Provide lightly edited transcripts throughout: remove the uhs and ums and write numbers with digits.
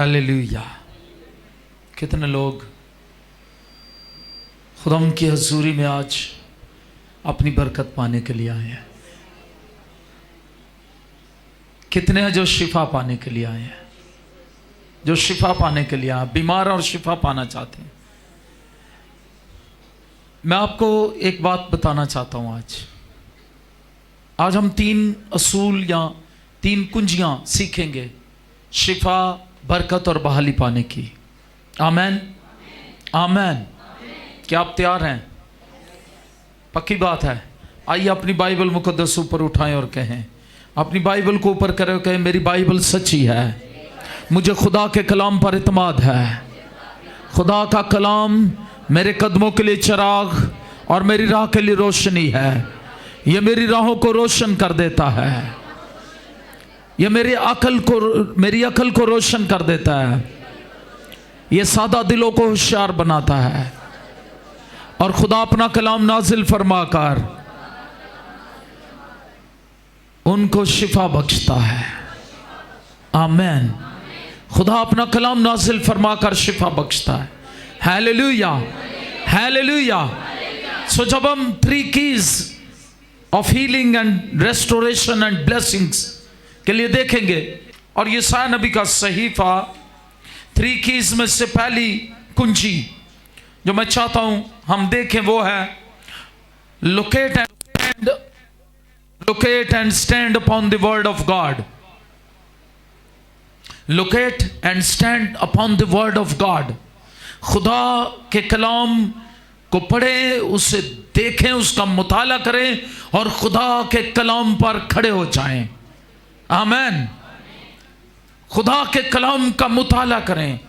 Hallelujah. कितने लोग खुदाम की हजूरी में आज अपनी बरकत पाने के लिए आए हैं। कितने हैं जो शिफा पाने के लिए आए हैं, जो शिफा पाने के लिए आए, बीमार और शिफा पाना चाहते हैं। मैं आपको एक बात बताना चाहता हूं। आज हम 3 असूल या 3 कुंजियां सीखेंगे शिफा, बरकत और बहाली पाने की। आमेन, आमेन। क्या आप तैयार हैं? पक्की बात है। आइए अपनी बाइबल मुकद्दस ऊपर उठाएं और कहें, अपनी बाइबल को ऊपर करें, कहें मेरी बाइबल सच्ची है, मुझे खुदा के कलाम पर इत्मीनान है। खुदा का कलाम मेरे कदमों के लिए चिराग और मेरी राह के लिए रोशनी है। यह मेरी राहों को रोशन कर देता है, यह मेरी अकल को रोशन कर देता है। यह सादा दिलों को होशियार बनाता है और खुदा अपना कलाम नाजिल फरमाकर उनको शिफा बख्शता है। आमीन। खुदा अपना कलाम नाजिल फरमाकर शिफा बख्शता है। Hallelujah, hallelujah. सो जब हम 3 keys of healing and restoration and blessings के लिए देखेंगे, और यशायाह नबी का सहीफा 3 कीज में से पहली कुंजी जो मैं चाहता हूं हम देखें वो है locate and stand upon the word of God. Locate and stand upon the word of God. खुदा के कलाम को पढ़ें, उसे देखें, उसका मुताला करें और खुदा के कलाम पर खड़े हो जाएं। आमीन। खुदा के कलाम का मुताला करें।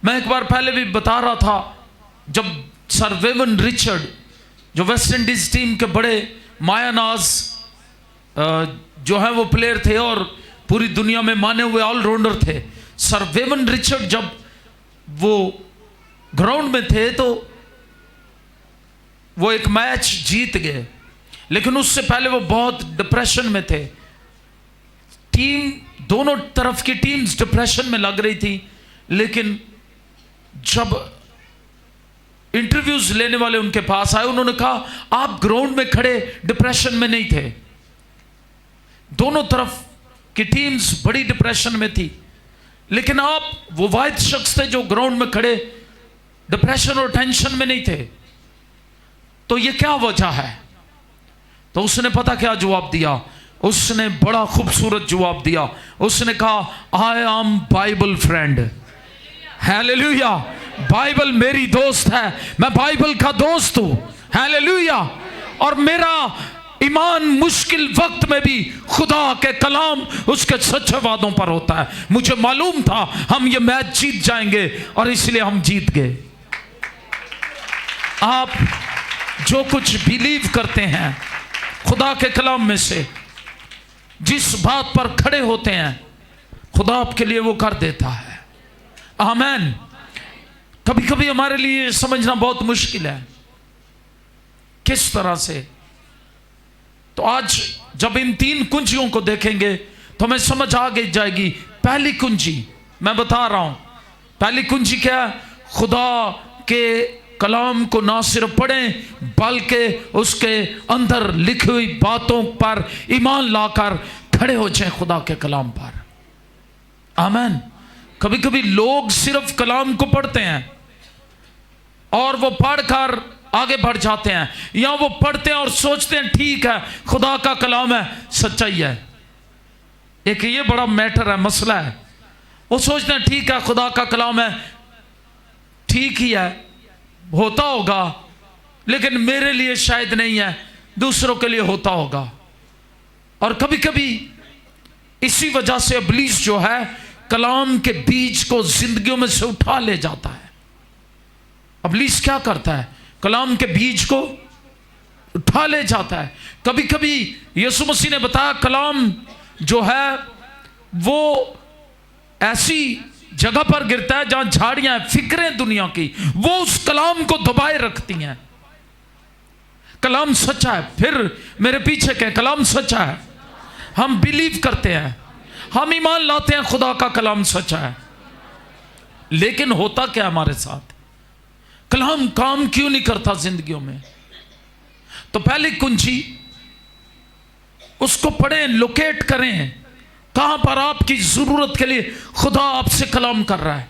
मैं एक बार पहले भी बता रहा था, जब सर वेवन रिचर्ड जो वेस्ट इंडीज टीम के बड़े मायानाज जो है वो प्लेयर थे और पूरी दुनिया में माने हुए ऑलराउंडर थे, सर वेवन रिचर्ड जब वो ग्राउंड में थे तो वो एक मैच जीत गए, लेकिन उससे पहले वो बहुत डिप्रेशन में थे। टीम, दोनों तरफ की टीम्स डिप्रेशन में लग रही थी, लेकिन जब इंटरव्यूज लेने वाले उनके पास आए, उन्होंने कहा आप ग्राउंड में खड़े डिप्रेशन में नहीं थे। दोनों तरफ की टीम्स बड़ी डिप्रेशन में थी, लेकिन आप वो वाहिद शख्स थे जो ग्राउंड में खड़े डिप्रेशन और टेंशन में नहीं थे। तो ये क्या वजह है? तो उसने पता क्या जवाब दिया? उसने बड़ा खूबसूरत जवाब दिया। उसने कहा I am Bible friend. Hallelujah. Bible मेरी दोस्त है, मैं बाइबल का दोस्त हूं। हालेलुया। और मेरा ईमान मुश्किल वक्त में भी खुदा के कलाम उसके सच्चे वादों पर होता है। मुझे मालूम था हम ये मैच जीत जाएंगे और इसलिए हम जीत गए। आप जो कुछ बिलीव करते हैं खुदा के कलाम में से, जिस बात पर खड़े होते हैं, खुदा आपके लिए वो कर देता है। आमीन। कभी कभी हमारे लिए समझना बहुत मुश्किल है किस तरह से। तो आज जब इन 3 कुंजियों को देखेंगे तो हमें समझ आ गई जाएगी। पहली कुंजी मैं बता रहा हूं। पहली कुंजी क्या है? खुदा के कलाम को ना सिर्फ पढ़ें बल्कि उसके अंदर लिखी हुई बातों पर ईमान लाकर खड़े हो जाएं खुदा के कलाम पर। आमीन। कभी कभी लोग सिर्फ कलाम को पढ़ते हैं और वो पढ़कर आगे बढ़ जाते हैं, या वो पढ़ते हैं और सोचते हैं ठीक है खुदा का कलाम है, सच्चाई है। एक ये बड़ा मैटर है, मसला है। वो सोचते हैं ठीक है खुदा का कलाम है, ठीक ही है, होता होगा, लेकिन मेरे लिए शायद नहीं है, दूसरों के लिए होता होगा। और कभी कभी इसी वजह से इब्लीस जो है कलाम के बीज को जिंदगियों में से उठा ले जाता है। इब्लीस क्या करता है? कलाम के बीज को उठा ले जाता है। कभी कभी यीशु मसीह ने बताया कलाम जो है वो ऐसी जगह पर गिरता है जहां झाड़ियां हैं, फिक्रें दुनिया की, वो उस कलाम को दबाए रखती हैं। कलाम सच्चा है। फिर मेरे पीछे कहें कलाम सच्चा है। हम बिलीव करते हैं, हम ईमान लाते हैं खुदा का कलाम सच्चा है, लेकिन होता क्या हमारे साथ? कलाम काम क्यों नहीं करता जिंदगियों में? तो पहली कुंजी उसको पढ़ें, लोकेट करें, कहां पर आपकी जरूरत के लिए खुदा आपसे कलाम कर रहा है।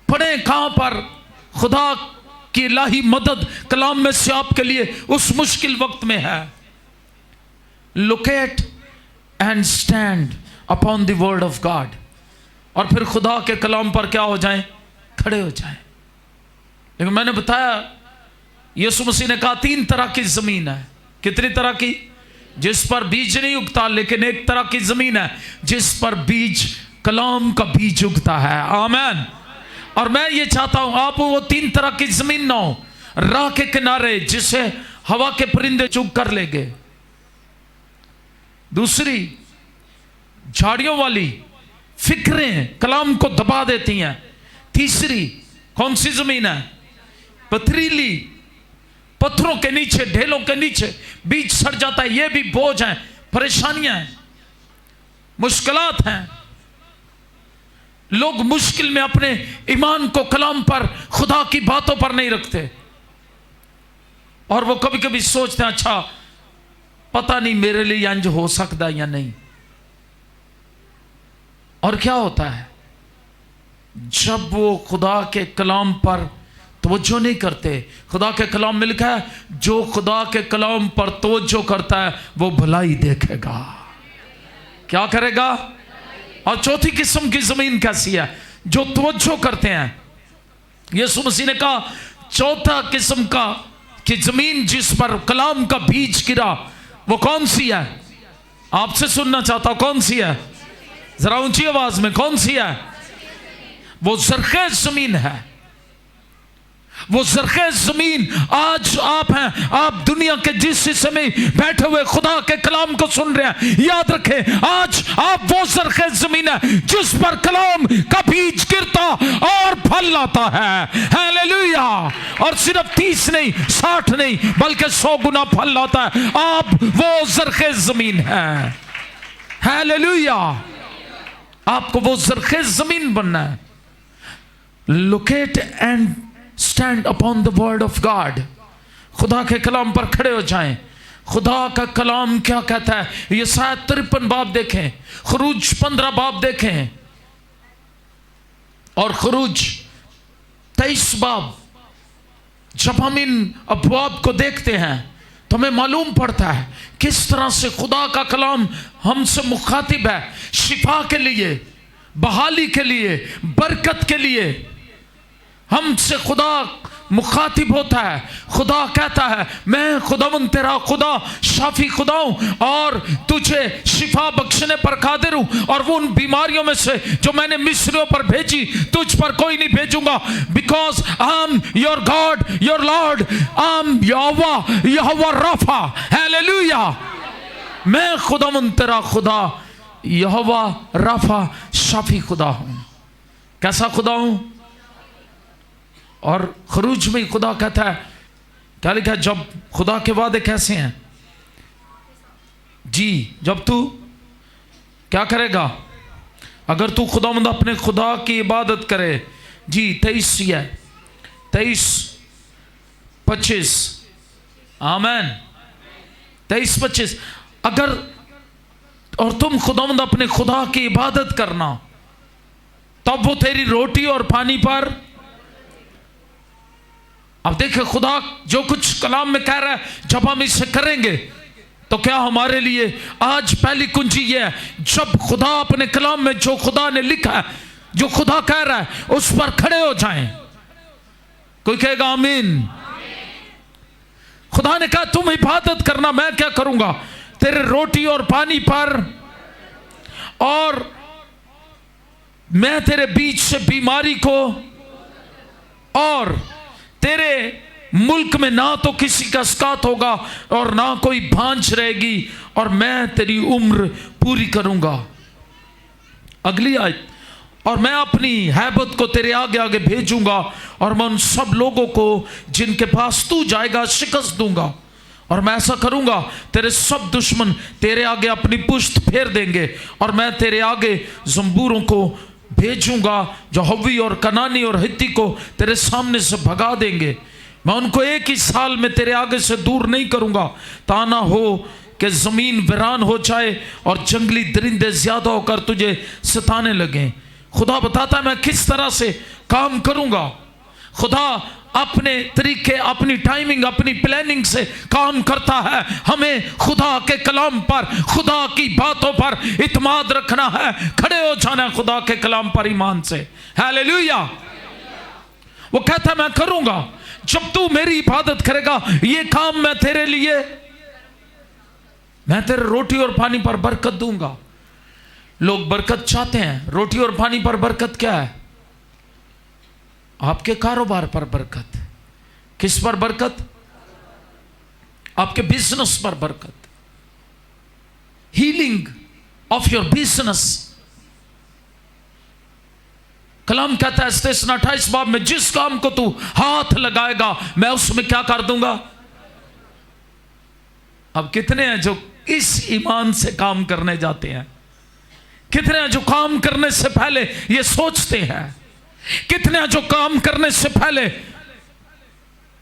पढ़ें कहां पर खुदा की इलाही मदद कलाम में से आपके लिए उस मुश्किल वक्त में है। Locate and stand upon the word of God, और फिर खुदा के कलाम पर क्या हो जाएं? खड़े हो जाएं। लेकिन मैंने बताया यीशु मसीह ने कहा 3 तरह की जमीन है। कितनी तरह की? जिस पर बीज नहीं उगता, लेकिन एक तरह की जमीन है जिस पर बीज, कलाम का बीज उगता है। आमीन। और मैं ये चाहता हूं आप वो 3 तरह की जमीन ना हो, राह के किनारे जिसे हवा के परिंदे चुग कर लेंगे। दूसरी, झाड़ियों वाली फिक्रें कलाम को दबा देती हैं। तीसरी कौन सी जमीन है? पथरीली, पत्थरों के नीचे, ढेलों के नीचे बीज सड़ जाता है। ये भी बोझ है, परेशानियां हैं, मुश्किलात हैं। लोग मुश्किल में अपने ईमान को कलाम पर, खुदा की बातों पर नहीं रखते, और वो कभी कभी सोचते हैं अच्छा पता नहीं मेरे लिए इंज हो सकता या नहीं। और क्या होता है जब वो खुदा के कलाम पर तवज्जो नहीं करते? खुदा के कलाम में लिखा है जो खुदा के कलाम पर तवज्जो करता है वो भलाई देखेगा। क्या करेगा? और चौथी किस्म की जमीन कैसी है? जो तवज्जो करते हैं। यीशु मसीह ने कहा चौथा किस्म का कि जमीन जिस पर कलाम का बीज गिरा वो कौन सी है? आपसे सुनना चाहता हूं, कौन सी है? जरा ऊंची आवाज में, कौन सी है? वो जरखेज जमीन है। वो जरखेज जमीन आज आप हैं। आप दुनिया के जिस हिस्से में बैठे हुए खुदा के कलाम को सुन रहे हैं, याद रखें आज आप वो जरखेज जमीन है जिस पर कलाम का बीज गिरता और फल लाता है। हालेलुया। और सिर्फ 30 नहीं, 60 नहीं, बल्कि 100 गुना फल लाता है। आप वो जरखेज जमीन है। हालेलुया। आपको वो जरखेज जमीन बनना है। Locate and stand upon the word of God. खुदा के कलाम पर खड़े हो जाएं। खुदा का कलाम क्या कहता है? ये शायद 53 बाब देखें, खरूज 15 बाब देखें, और खरूज 23 बाब। जब हम इन अबवाब को देखते हैं तो हमें मालूम पड़ता है किस तरह से खुदा का कलाम हमसे मुखातिब है, शिफा के लिए, बहाली के लिए, बरकत के लिए। हमसे खुदा मुखातिब होता है। खुदा कहता है मैं खुदावन तेरा खुदा शाफी खुदा हूं और तुझे शिफा बख्शने पर कादिर हूं, और वो उन बीमारियों में से जो मैंने मिस्रियों पर भेजी तुझ पर कोई नहीं भेजूंगा। Because I am your God, your Lord, I am Jehovah Rapha. Hallelujah. मैं खुदावन तेरा खुदा यहोवा राफा शाफी खुदा हूं। कैसा खुदा हूं? और खरूज में खुदा कहता है, क्या लिखा है? जब खुदा के वादे कैसे हैं जी? जब तू क्या करेगा? अगर तू खुदावंद अपने खुदा की इबादत करे जी। 23:25 आमीन। 23:25 अगर और तुम खुदावंद अपने खुदा की इबादत करना तब वो तेरी रोटी और पानी पर। अब देखिए खुदा जो कुछ कलाम में कह रहा है, जब हम इसे करेंगे तो क्या हमारे लिए आज पहली कुंजी ये है, जब खुदा अपने कलाम में जो खुदा ने लिखा है, जो खुदा कह रहा है, उस पर खड़े हो जाएं। कोई कहेगा आमीन। खुदा ने कहा तुम इबादत करना, मैं क्या करूंगा? तेरे रोटी और पानी पर, और मैं तेरे बीच से बीमारी को, और तेरे मुल्क में ना तो किसी का स्कात होगा और ना कोई भांज रहेगी, और मैं तेरी उम्र पूरी करूंगा। अगली आयत, और मैं अपनी हैबत को तेरे आगे आगे भेजूंगा और मैं उन सब लोगों को जिनके पास तू जाएगा शिकस्त दूंगा, और मैं ऐसा करूंगा, तेरे सब दुश्मन तेरे आगे अपनी पुश्त फेर देंगे, और मैं तेरे आगे जंबूरों को भेजूंगा जो हव्वी और कनानी और हित्ती को तेरे सामने से भगा देंगे। मैं उनको एक ही साल में तेरे आगे से दूर नहीं करूंगा, ताना हो कि जमीन वीरान हो जाए और जंगली दरिंदे ज्यादा होकर तुझे सताने लगे। खुदा बताता है मैं किस तरह से काम करूंगा। खुदा अपने तरीके, अपनी टाइमिंग, अपनी प्लानिंग से काम करता है। हमें खुदा के कलाम पर, खुदा की बातों पर इत्मीनान रखना है, खड़े हो जाना है खुदा के कलाम पर ईमान से। हालेलुया। वो कहता है मैं करूंगा, जब तू मेरी इबादत करेगा, ये काम मैं तेरे लिए, मैं तेरे रोटी और पानी पर बरकत दूंगा। लोग बरकत चाहते हैं, रोटी और पानी पर बरकत क्या है? आपके कारोबार पर बरकत। किस पर बरकत? आपके बिजनेस पर बरकत, हीलिंग ऑफ योर बिजनेस। कलाम कहता है स्टेशन 28 बाब में, जिस काम को तू हाथ लगाएगा मैं उसमें क्या कर दूंगा। अब कितने हैं जो इस ईमान से काम करने जाते हैं? कितने हैं जो काम करने से पहले ये सोचते हैं? कितने हैं जो काम करने से पहले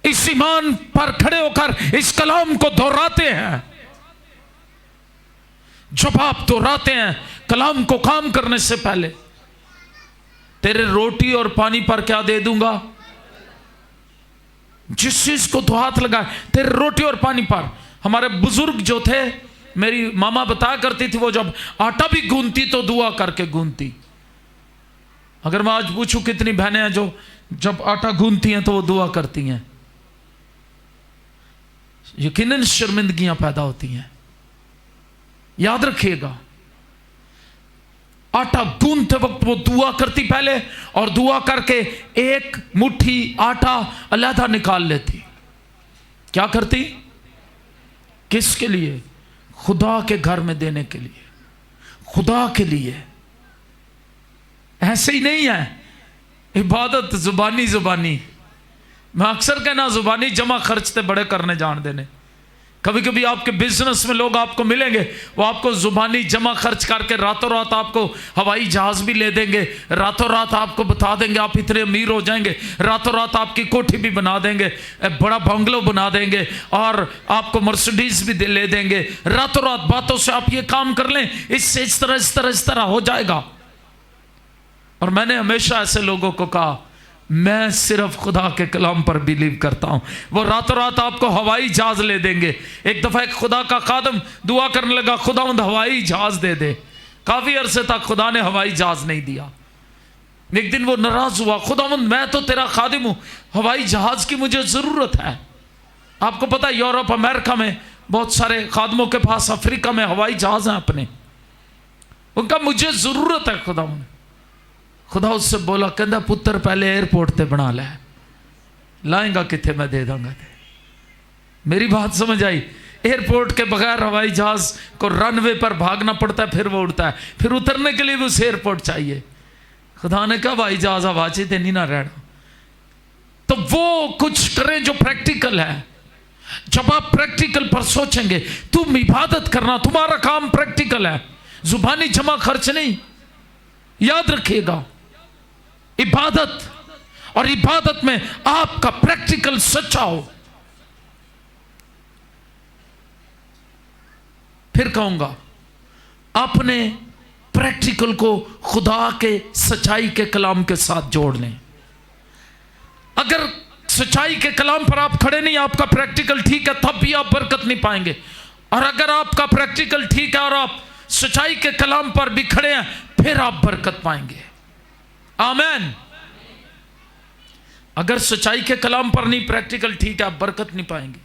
इस ईमान पर खड़े होकर इस कलाम को दोहराते हैं? जब आप दोहराते हैं कलाम को काम करने से पहले, तेरे रोटी और पानी पर क्या दे दूंगा। जिस चीज को तो हाथ लगा, तेरे रोटी और पानी पर। हमारे बुजुर्ग जो थे, मेरी मामा बताया करती थी, वो जब आटा भी गूंथती तो दुआ करके गूंथती। अगर मैं आज पूछूं कितनी बहनें हैं जो जब आटा गूंथती हैं तो वो दुआ करती हैं, यकीनन शर्मिंदगियां पैदा होती हैं। याद रखिएगा, आटा गूंथते वक्त वो दुआ करती पहले, और दुआ करके एक मुट्ठी आटा अलहदा निकाल लेती। क्या करती? किसके लिए? खुदा के घर में देने के लिए, खुदा के लिए। ऐसे ही नहीं है इबादत जुबानी जुबानी। मैं अक्सर कहना, जुबानी जमा खर्चते बड़े करने जान देने। कभी कभी आपके बिजनेस में लोग आपको मिलेंगे, वो आपको जुबानी जमा खर्च करके रातों रात आपको हवाई जहाज भी ले देंगे, रातों रात आपको बता देंगे आप इतने अमीर हो जाएंगे, रातों रात आपकी कोठी भी बना देंगे, बड़ा बंगलो बना देंगे, और आपको मर्सिडीज भी ले देंगे। रातों रात बातों से आप ये काम कर लें, इससे इस तरह हो जाएगा। और मैंने हमेशा ऐसे लोगों को कहा, मैं सिर्फ खुदा के कलाम पर बिलीव करता हूं। वो रातों रात आपको हवाई जहाज ले देंगे। एक दफा एक खुदा का खादम दुआ करने लगा, खुदावंद हवाई जहाज दे दे। काफी अरसे तक खुदा ने हवाई जहाज नहीं दिया। एक दिन वो नाराज हुआ, खुदावंद मैं तो तेरा खादिम हूं, हवाई जहाज की मुझे जरूरत है। आपको पता है यूरोप अमेरिका में बहुत सारे खादमों के पास, अफ्रीका में हवाई जहाज हैं अपने। उनका मुझे जरूरत है खुदावंद। खुदा उससे बोला, कहता पुत्र पहले एयरपोर्ट ते बना ले, लाएगा कितने मैं दे दूंगा। मेरी बात समझ आई? एयरपोर्ट के बगैर हवाई जहाज को रनवे पर भागना पड़ता है, फिर वो उड़ता है, फिर उतरने के लिए भी उसे एयरपोर्ट चाहिए। खुदा ने कहा हवाई जहाज आवाज ही नहीं ना रहना। तो वो कुछ करें जो प्रैक्टिकल है। जब आप प्रैक्टिकल पर सोचेंगे, तुम इबादत करना, तुम्हारा काम प्रैक्टिकल है, जुबानी जमा खर्च नहीं। याद रखिएगा, इबादत, और इबादत में आपका प्रैक्टिकल सच्चा हो। फिर कहूंगा, अपने प्रैक्टिकल को खुदा के सच्चाई के कलाम के साथ जोड़ लें। अगर सच्चाई के कलाम पर आप खड़े नहीं, आपका प्रैक्टिकल ठीक है, तब भी आप बरकत नहीं पाएंगे। और अगर आपका प्रैक्टिकल ठीक है और आप सच्चाई के कलाम पर भी खड़े हैं, फिर आप बरकत पाएंगे। आमीन। अगर सच्चाई के कलाम पर नहीं, प्रैक्टिकल ठीक है, आप बरकत नहीं पाएंगे।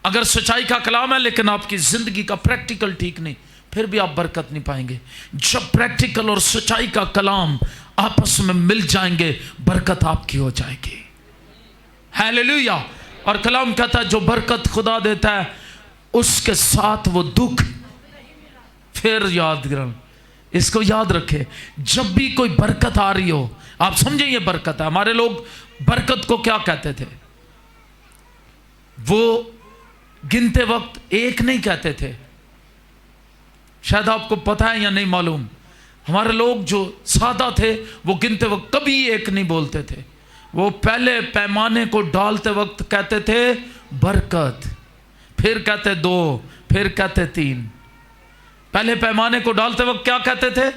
अगर सच्चाई का कलाम है लेकिन आपकी जिंदगी का प्रैक्टिकल ठीक नहीं, फिर भी आप बरकत नहीं पाएंगे। जब प्रैक्टिकल और सच्चाई का कलाम आपस में मिल जाएंगे, बरकत आपकी हो जाएगी। हालेलुया। और कलाम कहता है जो बरकत खुदा देता है उसके साथ वो दुख फिर याद करें। इसको याद रखें, जब भी कोई बरकत आ रही हो, आप समझे ये बरकत है। हमारे लोग बरकत को क्या कहते थे? वो गिनते वक्त एक नहीं कहते थे। शायद आपको पता है या नहीं मालूम, हमारे लोग जो सादा थे वो गिनते वक्त कभी एक नहीं बोलते थे। वो पहले पैमाने को डालते वक्त कहते थे बरकत, फिर कहते 2, फिर कहते 3। पहले पैमाने को डालते वक्त क्या कहते थे?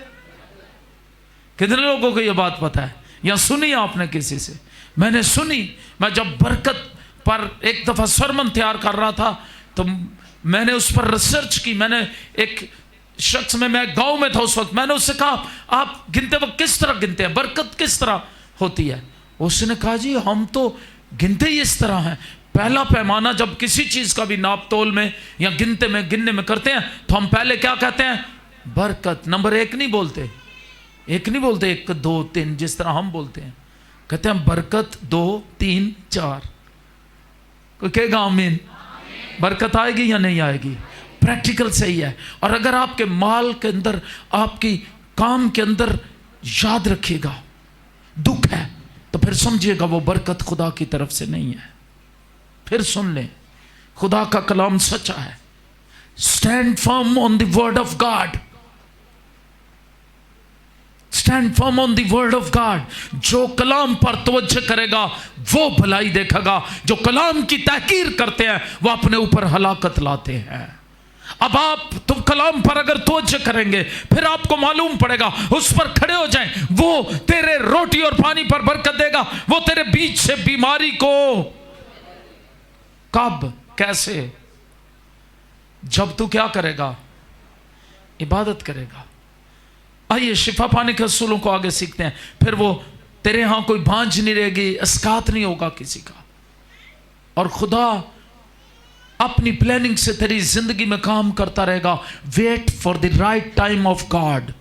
कितने लोगों को यह बात पता है या सुनी आपने किसी से? मैंने सुनी। मैं जब बरकत पर एक दफा सरमन तैयार कर रहा था तो मैंने उस पर रिसर्च की। मैंने एक शख्स में, मैं गांव में था उस वक्त, मैंने उससे कहा आप गिनते वक्त किस तरह गिनते हैं, बरकत किस तरह होती है? उसने कहा जी हम तो गिनते ही इस तरह हैं। पहला पैमाना जब किसी चीज का भी नाप तोल में या गिनने में करते हैं तो हम पहले क्या कहते हैं? बरकत। नंबर 1 नहीं बोलते, 1 नहीं बोलते, 1 2 3 जिस तरह हम बोलते हैं। कहते हैं बरकत 2 3 4। कोई कहेगा आमीन? बरकत आएगी या नहीं आएगी? प्रैक्टिकल सही है। और अगर आपके माल के अंदर, आपकी काम के अंदर याद रखिएगा दुख है तो फिर समझिएगा वो बरकत खुदा की तरफ से नहीं है। फिर सुन लें, खुदा का कलाम सच्चा है। Stand firm on the word of God, stand firm on the word of God. जो कलाम पर तवज्जो करेगा वो भलाई देखेगा, जो कलाम की तहकीर करते हैं वो अपने ऊपर हलाकत लाते हैं। अब आप तुम कलाम पर अगर तवज्जो करेंगे फिर आपको मालूम पड़ेगा, उस पर खड़े हो जाएं, वो तेरे रोटी और पानी पर बरकत देगा। वो तेरे बीच से बीमारी को, कब, कैसे? जब तू क्या करेगा? इबादत करेगा। आइए शिफा पाने के असूलों को आगे सीखते हैं। फिर वो तेरे यहां कोई भांज नहीं रहेगी, अस्कात नहीं होगा किसी का। और खुदा अपनी प्लानिंग से तेरी जिंदगी में काम करता रहेगा। Wait for the right time of God.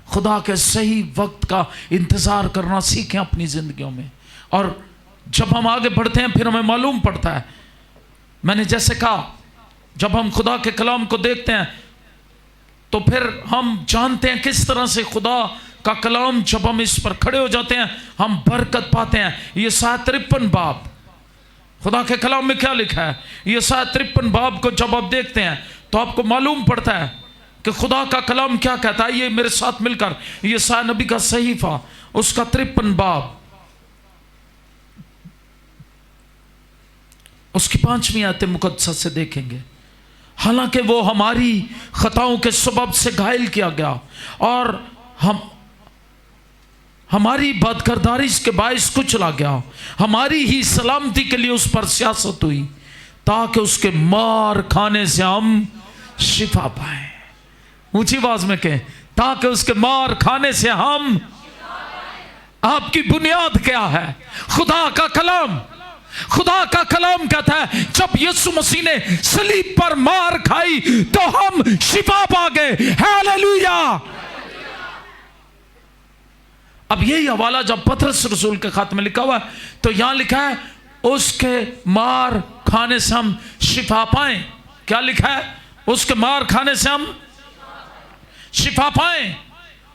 खुदा के सही वक्त का इंतजार करना सीखें अपनी जिंदगियों में। और जब हम आगे बढ़ते हैं फिर हमें मालूम पड़ता है, मैंने जैसे कहा, जब हम खुदा के कलाम को देखते हैं तो फिर हम जानते हैं किस तरह से खुदा का कलाम, जब हम इस पर खड़े हो जाते हैं हम बरकत पाते हैं। ये 53 बाब खुदा के कलाम में क्या लिखा है? ये 53 बाब को जब आप देखते हैं तो आपको मालूम पड़ता है कि खुदा का कलाम क्या कहता है। ये मेरे साथ मिलकर यशायाह नबी का सहीफा, उसका 53 बाब, उसकी 5वीं आयत मुकद्दस से देखेंगे। हालांकि वो हमारी खताओं के सबब से घायल किया गया और हमारी बदकिरदारी के बायस कुचला गया, हमारी ही सलामती के लिए उस पर सियासत हुई, ताकि उसके मार खाने से हम शिफा पाए। ऊंची आवाज में कहें, ताकि उसके मार खाने से हम। आपकी बुनियाद क्या है? खुदा का कलाम। खुदा का कलाम कहता है जब यीशु मसीह ने सलीब पर मार खाई तो हम शिफा पा गए। हालेलुया। अब यही हवाला जब पतरस रसूल के खत में लिखा हुआ है तो यहां लिखा है उसके मार खाने से हम शिफा पाएं। क्या लिखा है? उसके मार खाने से हम शिफा पाएं।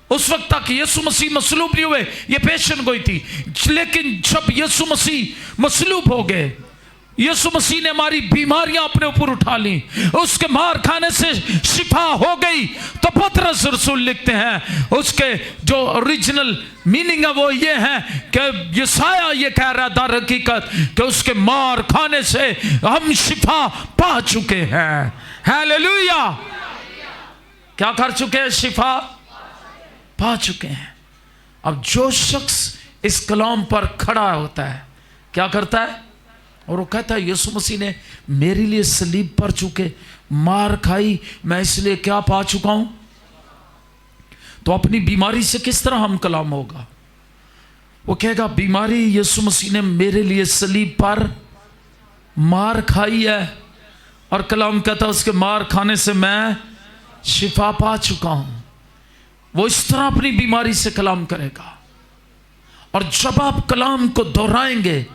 उस वक्त तक यीशु मसीह मसलूब नहीं हुए, ये पेशन गोई थी। लेकिन जब यीशु मसीह मसलूब हो गए, यीशु मसीह ने हमारी बीमारियां अपने ऊपर उठा ली, उसके मार खाने से शिफा हो गई। तो पतरस रसूल लिखते हैं, उसके जो ओरिजिनल मीनिंग है वो ये है कि यशायाह ये कह रहा है दर हकीकत कि उसके मार खाने से हम शिफा पा चुके हैं। हालेलुया। क्या कर चुके हैं? शिफा पा चुके हैं। अब जो शख्स इस कलाम पर खड़ा होता है क्या करता है? और वो कहता है यीशु मसीह ने मेरे लिए सलीब पर चुके मार खाई, मैं इसलिए क्या पा चुका हूं। तो अपनी बीमारी से किस तरह हम कलाम होगा? वो कहेगा बीमारी यीशु मसीह ने मेरे लिए सलीब पर मार खाई है, और कलाम कहता है उसके मार खाने से मैं शिफा पा चुका हूं। वो इस तरह अपनी बीमारी से कलाम करेगा। और जब आप कलाम को दोहराएंगे,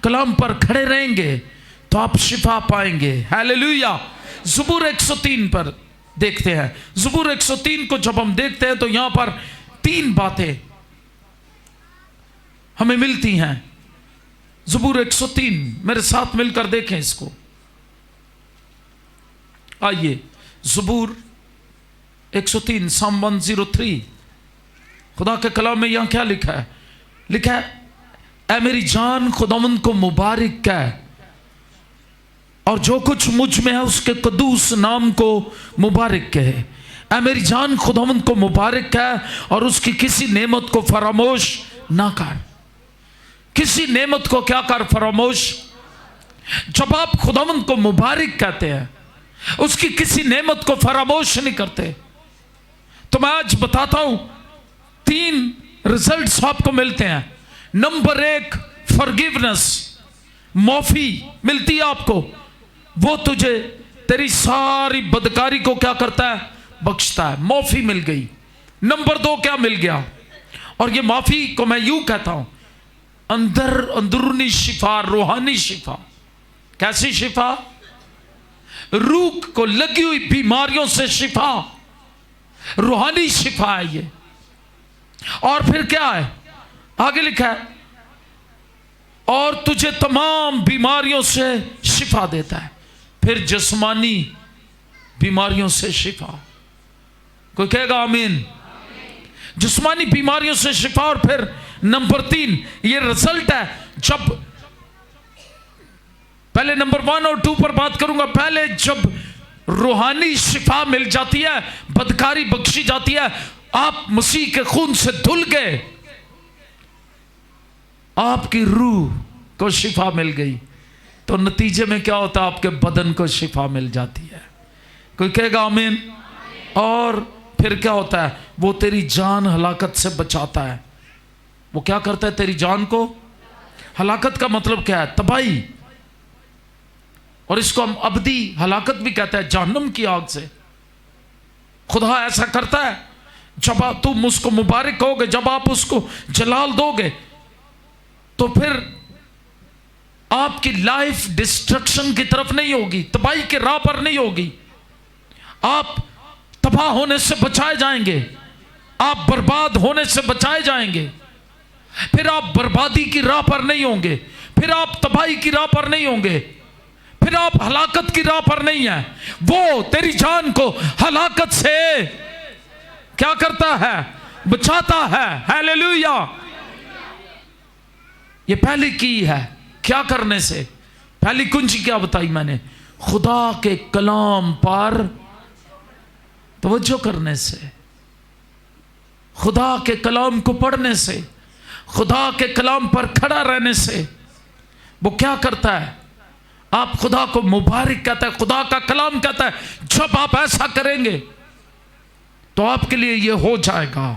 कलाम पर खड़े रहेंगे तो आप शिफा पाएंगे। हालेलुया। ज़बूर 103 पर देखते हैं। ज़बूर 103 को जब हम देखते हैं तो यहां पर 3 बातें हमें मिलती हैं। ज़बूर 103 मेरे साथ मिलकर देखें इसको। आइए ज़बूर 103 Psalm 103, खुदा के कलाम में यहां क्या लिखा है? लिखा है, ऐ मेरी जान खुदावंद को मुबारक कह, और जो कुछ मुझ में है उसके कदूस नाम को मुबारक कहे। ऐ मेरी जान खुदावंद को मुबारक कह और उसकी किसी नेमत को फरामोश ना कर। किसी नेमत को क्या कर? फरामोश। जब आप खुदावंद को मुबारक कहते हैं, उसकी किसी नेमत को फरामोश नहीं करते, तो मैं आज बताता हूं 3 रिजल्ट्स आपको मिलते हैं। नंबर 1, फॉरगिवनेस, माफी मिलती है आपको। वो तुझे तेरी सारी बदकारी को क्या करता है? बख्शता है। माफी मिल गई। नंबर 2 क्या मिल गया? और ये माफी को मैं यूं कहता हूं, अंदरूनी शिफा, रूहानी शिफा। कैसी शिफा? रूह को लगी हुई बीमारियों से शिफा, रूहानी शिफा है ये। और फिर क्या है? आगे लिखा है, और तुझे तमाम बीमारियों से शिफा देता है। फिर जिस्मानी बीमारियों से शिफा। कोई कहेगा आमीन? जिस्मानी बीमारियों से शिफा। और फिर नंबर 3, ये रिजल्ट है। जब पहले नंबर 1 और 2 पर बात करूंगा। पहले जब रूहानी शिफा मिल जाती है, बदकारी बख्शी जाती है, आप मसीह के खून से धुल गए, आपकी रूह को शिफा मिल गई, तो नतीजे में क्या होता है? आपके बदन को शिफा मिल जाती है। कोई कहेगा आमीन? और फिर क्या होता है? वो तेरी जान हलाकत से बचाता है। वो क्या करता है? तेरी जान को, हलाकत का मतलब क्या है? तबाही। और इसको हम अबदी हलाकत भी कहते हैं, जहन्नम की आग से। खुदा ऐसा करता है, जब आप तुम उसको मुबारक कहोगे, जब आप उसको जलाल दोगे, तो फिर आपकी लाइफ डिस्ट्रक्शन की तरफ नहीं होगी, तबाही के राह पर नहीं होगी। आप तबाह होने से बचाए जाएंगे, आप बर्बाद होने से बचाए जाएंगे। फिर आप बर्बादी की राह पर नहीं होंगे, फिर आप तबाही की राह पर नहीं होंगे, फिर आप हलाकत की राह पर नहीं है। वो तेरी जान को हलाकत से क्या करता है? बचाता है। हालेलुया। ये पहली की है। क्या करने से? पहली कुंजी क्या बताई मैंने? खुदा के कलाम पर तवज्जो करने से, खुदा के कलाम को पढ़ने से, खुदा के कलाम पर खड़ा रहने से। वो क्या करता है? आप खुदा को मुबारक कहता है, खुदा का कलाम कहता है, जब आप ऐसा करेंगे तो आपके लिए ये हो जाएगा।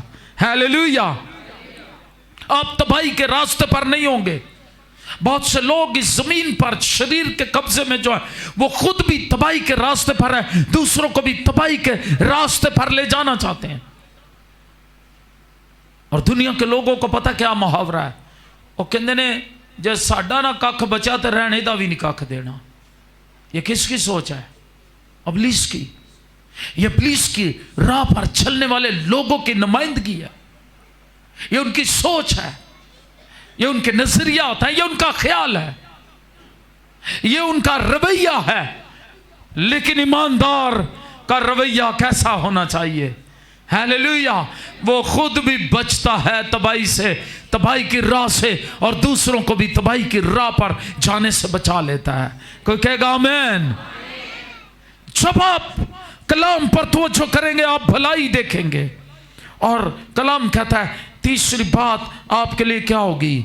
हालेलुया। आप तबाही के रास्ते पर नहीं होंगे। बहुत से लोग इस जमीन पर शरीर के कब्जे में जो है, वो खुद भी तबाही के रास्ते पर है, दूसरों को भी तबाही के रास्ते पर ले जाना चाहते हैं। और दुनिया के लोगों को पता क्या मुहावरा है? वो कहते ने, जे साडा ना कख बचा तो रहने का भी नहीं कख देना। ये किसकी सोच है? इब्लीस की। ये इब्लीस की राह पर चलने वाले लोगों की नुमाइंदगी है। ये उनकी सोच है, ये उनके नजरिया होता है, ये उनका ख्याल है, ये उनका रवैया है। लेकिन ईमानदार का रवैया कैसा होना चाहिए? हालेलुया। वो खुद भी बचता है तबाही से, तबाही की राह से, और दूसरों को भी तबाही की राह पर जाने से बचा लेता है। कोई कहेगा आमीन? जब आप कलाम पर तवज्जो करेंगे, आप भलाई देखेंगे। और कलाम कहता है, तीसरी बात आपके लिए क्या होगी?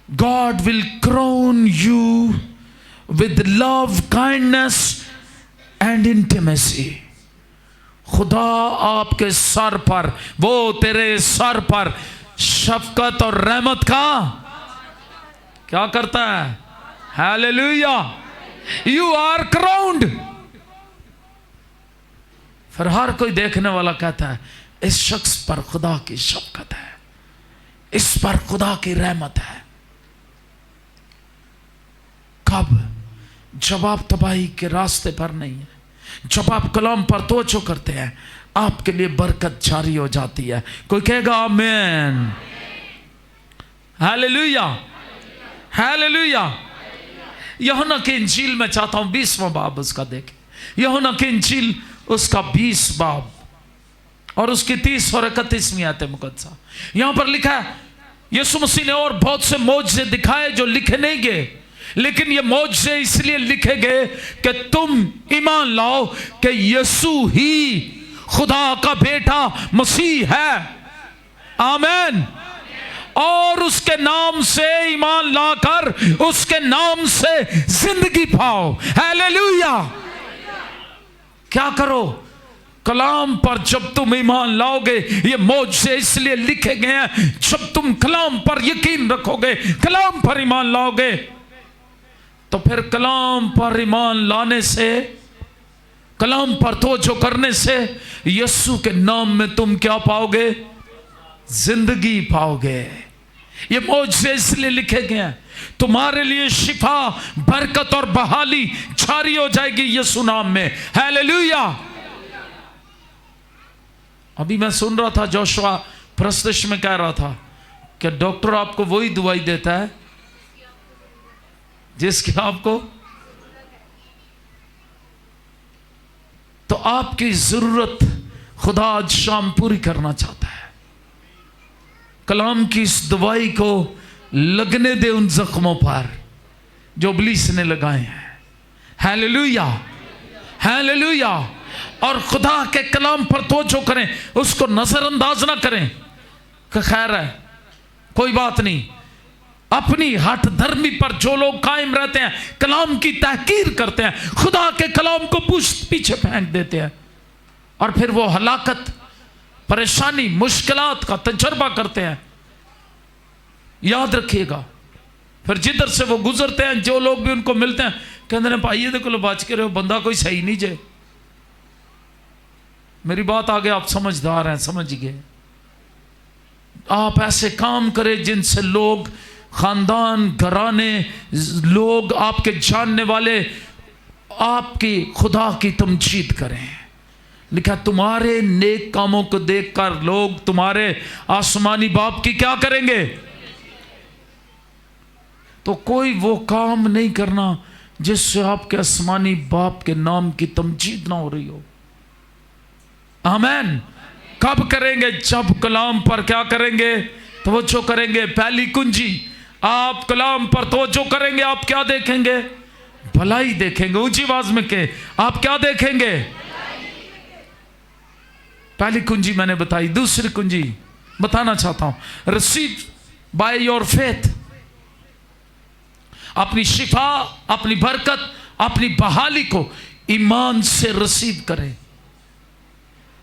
God will crown you with love, kindness and intimacy. खुदा आपके सर पर, वो तेरे सर पर शफकत और रहमत का क्या करता है? हालेलुया। You are crowned। फिर हर कोई देखने वाला कहता है, इस शख्स पर खुदा की शफकत है, इस पर खुदा की रहमत है। कब? जब आप तबाही के रास्ते पर नहीं है, जब आप कलाम पर तवज्जो करते हैं, आपके लिए बरकत जारी हो जाती है। कोई कहेगा आमीन? Hallelujah, hallelujah. यूहन्ना की इंजील में चाहता हूं 20वां बाब उसका देखें। यूहन्ना की इंजील उसका 20 बाब और उसकी 30 और 31वीं आयत मुकद्दसा, यहां पर लिखा है यीशु मसीह ने और बहुत से मौजज़े दिखाए जो लिखे नहीं गए, लेकिन ये मौजज़े इसलिए लिखे गए कि तुम ईमान लाओ कि यीशु ही खुदा का बेटा मसीह है। आमीन। और उसके नाम से ईमान लाकर उसके नाम से जिंदगी पाओ। हालेलुया। क्या करो? कलाम पर जब तुम ईमान लाओगे, ये मौजज़े इसलिए लिखे गए हैं, जब तुम कलाम पर यकीन रखोगे, कलाम पर ईमान लाओगे, तो फिर कलाम पर ईमान लाने से, कलाम पर तवज्जो करने से यीशु के नाम में तुम क्या पाओगे? जिंदगी पाओगे। ये मौजज़े इसलिए लिखे गए हैं, तुम्हारे लिए शिफा, बरकत और बहाली जारी हो जाएगी यीशु नाम में। हालेलुया। अभी मैं सुन रहा था, जोशुआ प्रस्तुति में कह रहा था कि डॉक्टर आपको वही दवाई देता है जिसकी आपको, तो आपकी जरूरत खुदा आज शाम पूरी करना चाहता है। कलाम की इस दवाई को लगने दे उन जख्मों पर जो इब्लीस ने लगाए हैं। Hallelujah, hallelujah. और खुदा के कलाम पर तवज्जो करें, उसको नजरअंदाज ना करें कि खैर है, कोई बात नहीं। अपनी हठ धर्मी पर जो लोग कायम रहते हैं, कलाम की तहकीर करते हैं, खुदा के कलाम को पीछे फेंक देते हैं, और फिर वो हलाकत, परेशानी, मुश्किलात का तजर्बा करते हैं। याद रखिएगा, फिर जिधर से वो गुजरते हैं, जो लोग भी उनको मिलते हैं, कहते हैं भाई ये देखो बच के रहो, बंदा कोई सही नहीं जे। मेरी बात आगे आप समझदार हैं, समझ गए। आप ऐसे काम करें जिनसे लोग, खानदान, घराने, लोग, आपके जानने वाले आपकी खुदा की तमजीद करें। लिखा तुम्हारे नेक कामों को देखकर लोग तुम्हारे आसमानी बाप की क्या करेंगे? तो कोई वो काम नहीं करना जिससे आपके आसमानी बाप के नाम की तमजीद ना हो रही हो। आमीन। कब करेंगे? जब कलाम पर क्या करेंगे? तवज्जो करेंगे। पहली कुंजी, आप कलाम पर तवज्जो करेंगे, आप क्या देखेंगे? भलाई देखेंगे। ऊंची आवाज में के आप क्या देखेंगे? पहली कुंजी मैंने बताई। दूसरी कुंजी बताना चाहता हूं, रिसीव बाय योर फेथ। अपनी शिफा, अपनी बरकत, अपनी बहाली को ईमान से रिसीव करें।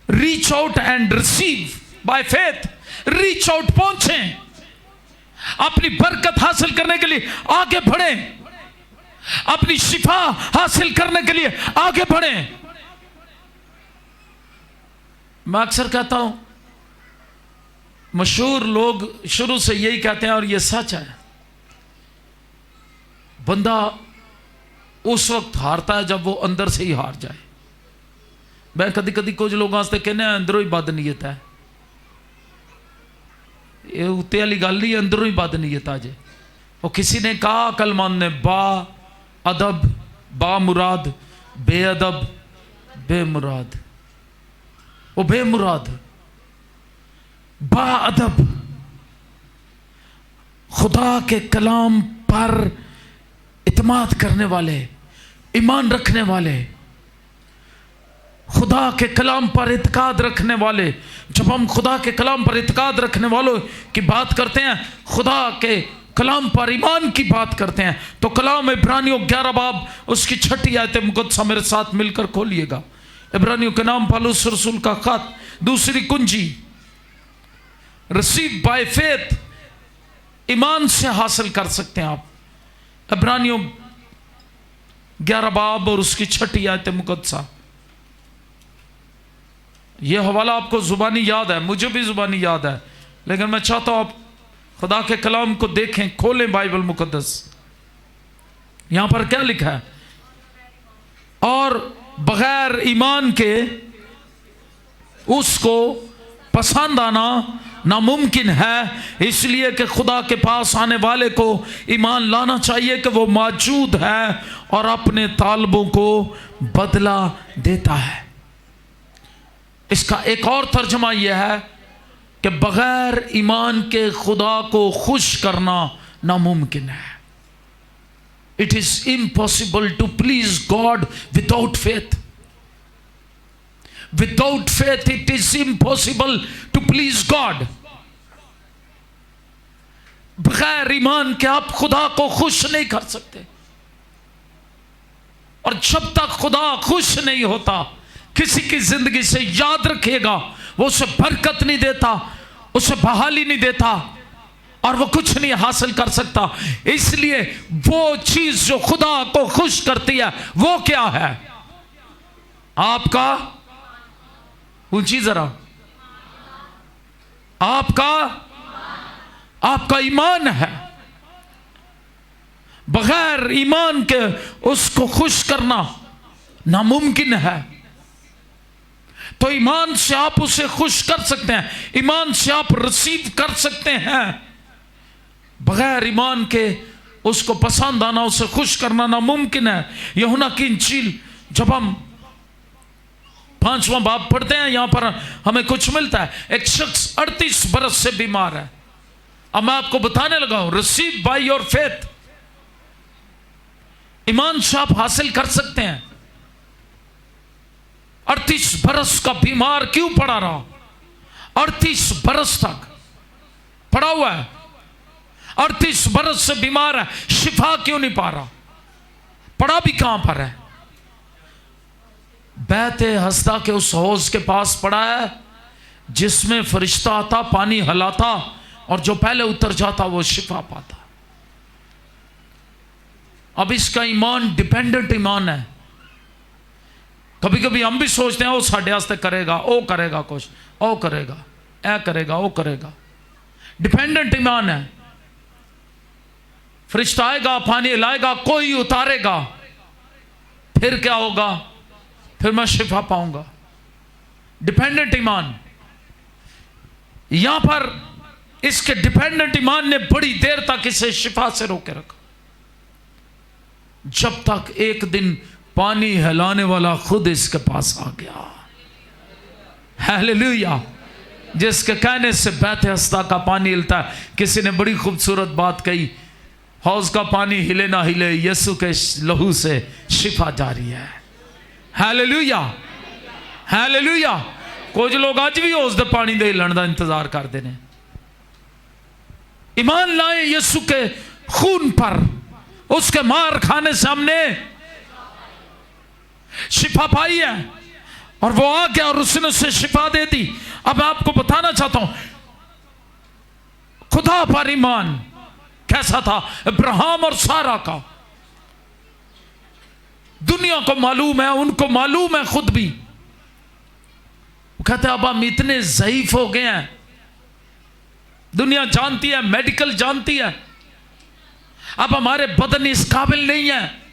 Reach out and receive by faith. Reach out, पहुंचें, अपनी बरकत हासिल करने के लिए आगे बढ़ें, अपनी शिफा हासिल करने के लिए आगे बढ़ें। मैं अक्सर कहता हूं, मशहूर लोग शुरू से यही कहते हैं और यह सच है, बंदा उस वक्त हारता है जब वो अंदर से ही हार जाए। मैं कदी कदी कुछ लोग वास्ते कहने अंदरों ही बद नीयत है। ये उत्ते वाली गल नहीं, अंदरों ही बद नीयत आ जाए। और किसी ने कहा अकलमंद ने, बा अदब बा मुराद, बेअदब बेमुराद। वो बेमुराद, बा अदब, खुदा के कलाम पर इत्मीनान करने वाले, ईमान रखने वाले, खुदा के कलाम पर इत्काद रखने वाले। जब हम खुदा के कलाम पर इत्काद रखने वालों की बात करते हैं, खुदा के कलाम पर ईमान की बात करते हैं, तो कलाम इब्रानियों 11 बाब उसकी 6 आयत मुकद्दसा मेरे साथ मिलकर खोलिएगा। इब्रानियों के नाम पौलुस रसूल का खत, दूसरी कुंजी, रिसीव बाय फेथ, ईमान से हासिल कर सकते हैं आप। इब्रानियों 11 बाब और उसकी 6 आयत मुकद्दसा। यह हवाला आपको जुबानी याद है, मुझे भी जुबानी याद है, लेकिन मैं चाहता हूं आप खुदा के कलाम को देखें, खोलें बाइबल मुकद्दस। यहां पर क्या लिखा है? और बगैर ईमान के उसको पसंद आना नामुमकिन है। इसलिए कि खुदा के पास आने वाले को ईमान लाना चाहिए कि वो मौजूद है और अपने तालबों को बदला देता है। इसका एक और तर्जुमा यह है कि बगैर ईमान के खुदा को खुश करना नामुमकिन है। It is impossible to please God without faith. Without faith it is impossible to please God. बगैर ईमान के आप खुदा को खुश नहीं कर सकते। और जब तक खुदा खुश नहीं होता किसी की जिंदगी से, याद रखिएगा, वो उसे बरकत नहीं देता, उसे बहाली नहीं देता और वो कुछ नहीं हासिल कर सकता। इसलिए वो चीज जो खुदा को खुश करती है वो क्या है? आपका, ऊंची जरा, आपका ईमान है। बगैर ईमान के उसको खुश करना नामुमकिन है। तो ईमान से आप उसे खुश कर सकते हैं, ईमान से आप रिसीव कर सकते हैं। बगैर ईमान के उसको पसंद आना, उसे खुश करना नामुमकिन है। यूहन्ना की इंजील जब हम 5वां बाब पढ़ते हैं, यहां पर हमें कुछ मिलता है। एक शख्स 38 बरस से बीमार है। अब मैं आपको बताने लगा हूं, रिसीव बाय योर फेथ। ईमान से आप हासिल कर सकते हैं। 38 बरस का बीमार क्यों पड़ा रहा? 38 बरस तक पड़ा हुआ है, 38 बरस से बीमार है, शिफा क्यों नहीं पा रहा? पड़ा भी कहां पर है? बैते हस्ता के उस हौज के पास पड़ा है जिसमें फरिश्ता आता, पानी हलाता और जो पहले उतर जाता वो शिफा पाता। अब इसका ईमान डिपेंडेंट ईमान है। कभी कभी हम भी सोचते हैं वो साढ़े वास्ते करेगा, ओ करेगा, कुछ ओ करेगा, ऐ करेगा, ओ करेगा। डिपेंडेंट ईमान है। फरिश्ता आएगा, पानी हिलाएगा, कोई उतारेगा, फिर क्या होगा? फिर मैं शिफा पाऊंगा। डिपेंडेंट ईमान। यहां पर इसके डिपेंडेंट ईमान ने बड़ी देर तक इसे शिफा से रोके रखा, जब तक एक दिन पानी हिलाने वाला खुद इसके पास आ गया। हालेलुया। जिसके कहने से बैते हस्ता का पानी हिलता है। किसी ने बड़ी खूबसूरत बात कही, हौज का पानी हिले ना हिले, यीशु के लहू से शिफा जारी है। Hallelujah, hallelujah. कुछ लोग आज भी हौज दे पानी दे हिलन का इंतजार करते हैं। ईमान लाए यीशु के खून पर, उसके मार खाने से हमने शिफा पाई है और वो आ गया और उसने उसे शिफा दे दी। अब मैं आपको बताना चाहता हूं खुदा पर ईमान कैसा था अब्राहम और सारा का। दुनिया को मालूम है, उनको मालूम है खुद भी। वो कहते अब हम इतने ज़ईफ हो गए हैं, दुनिया जानती है, मेडिकल जानती है, अब हमारे बदन इस काबिल नहीं है।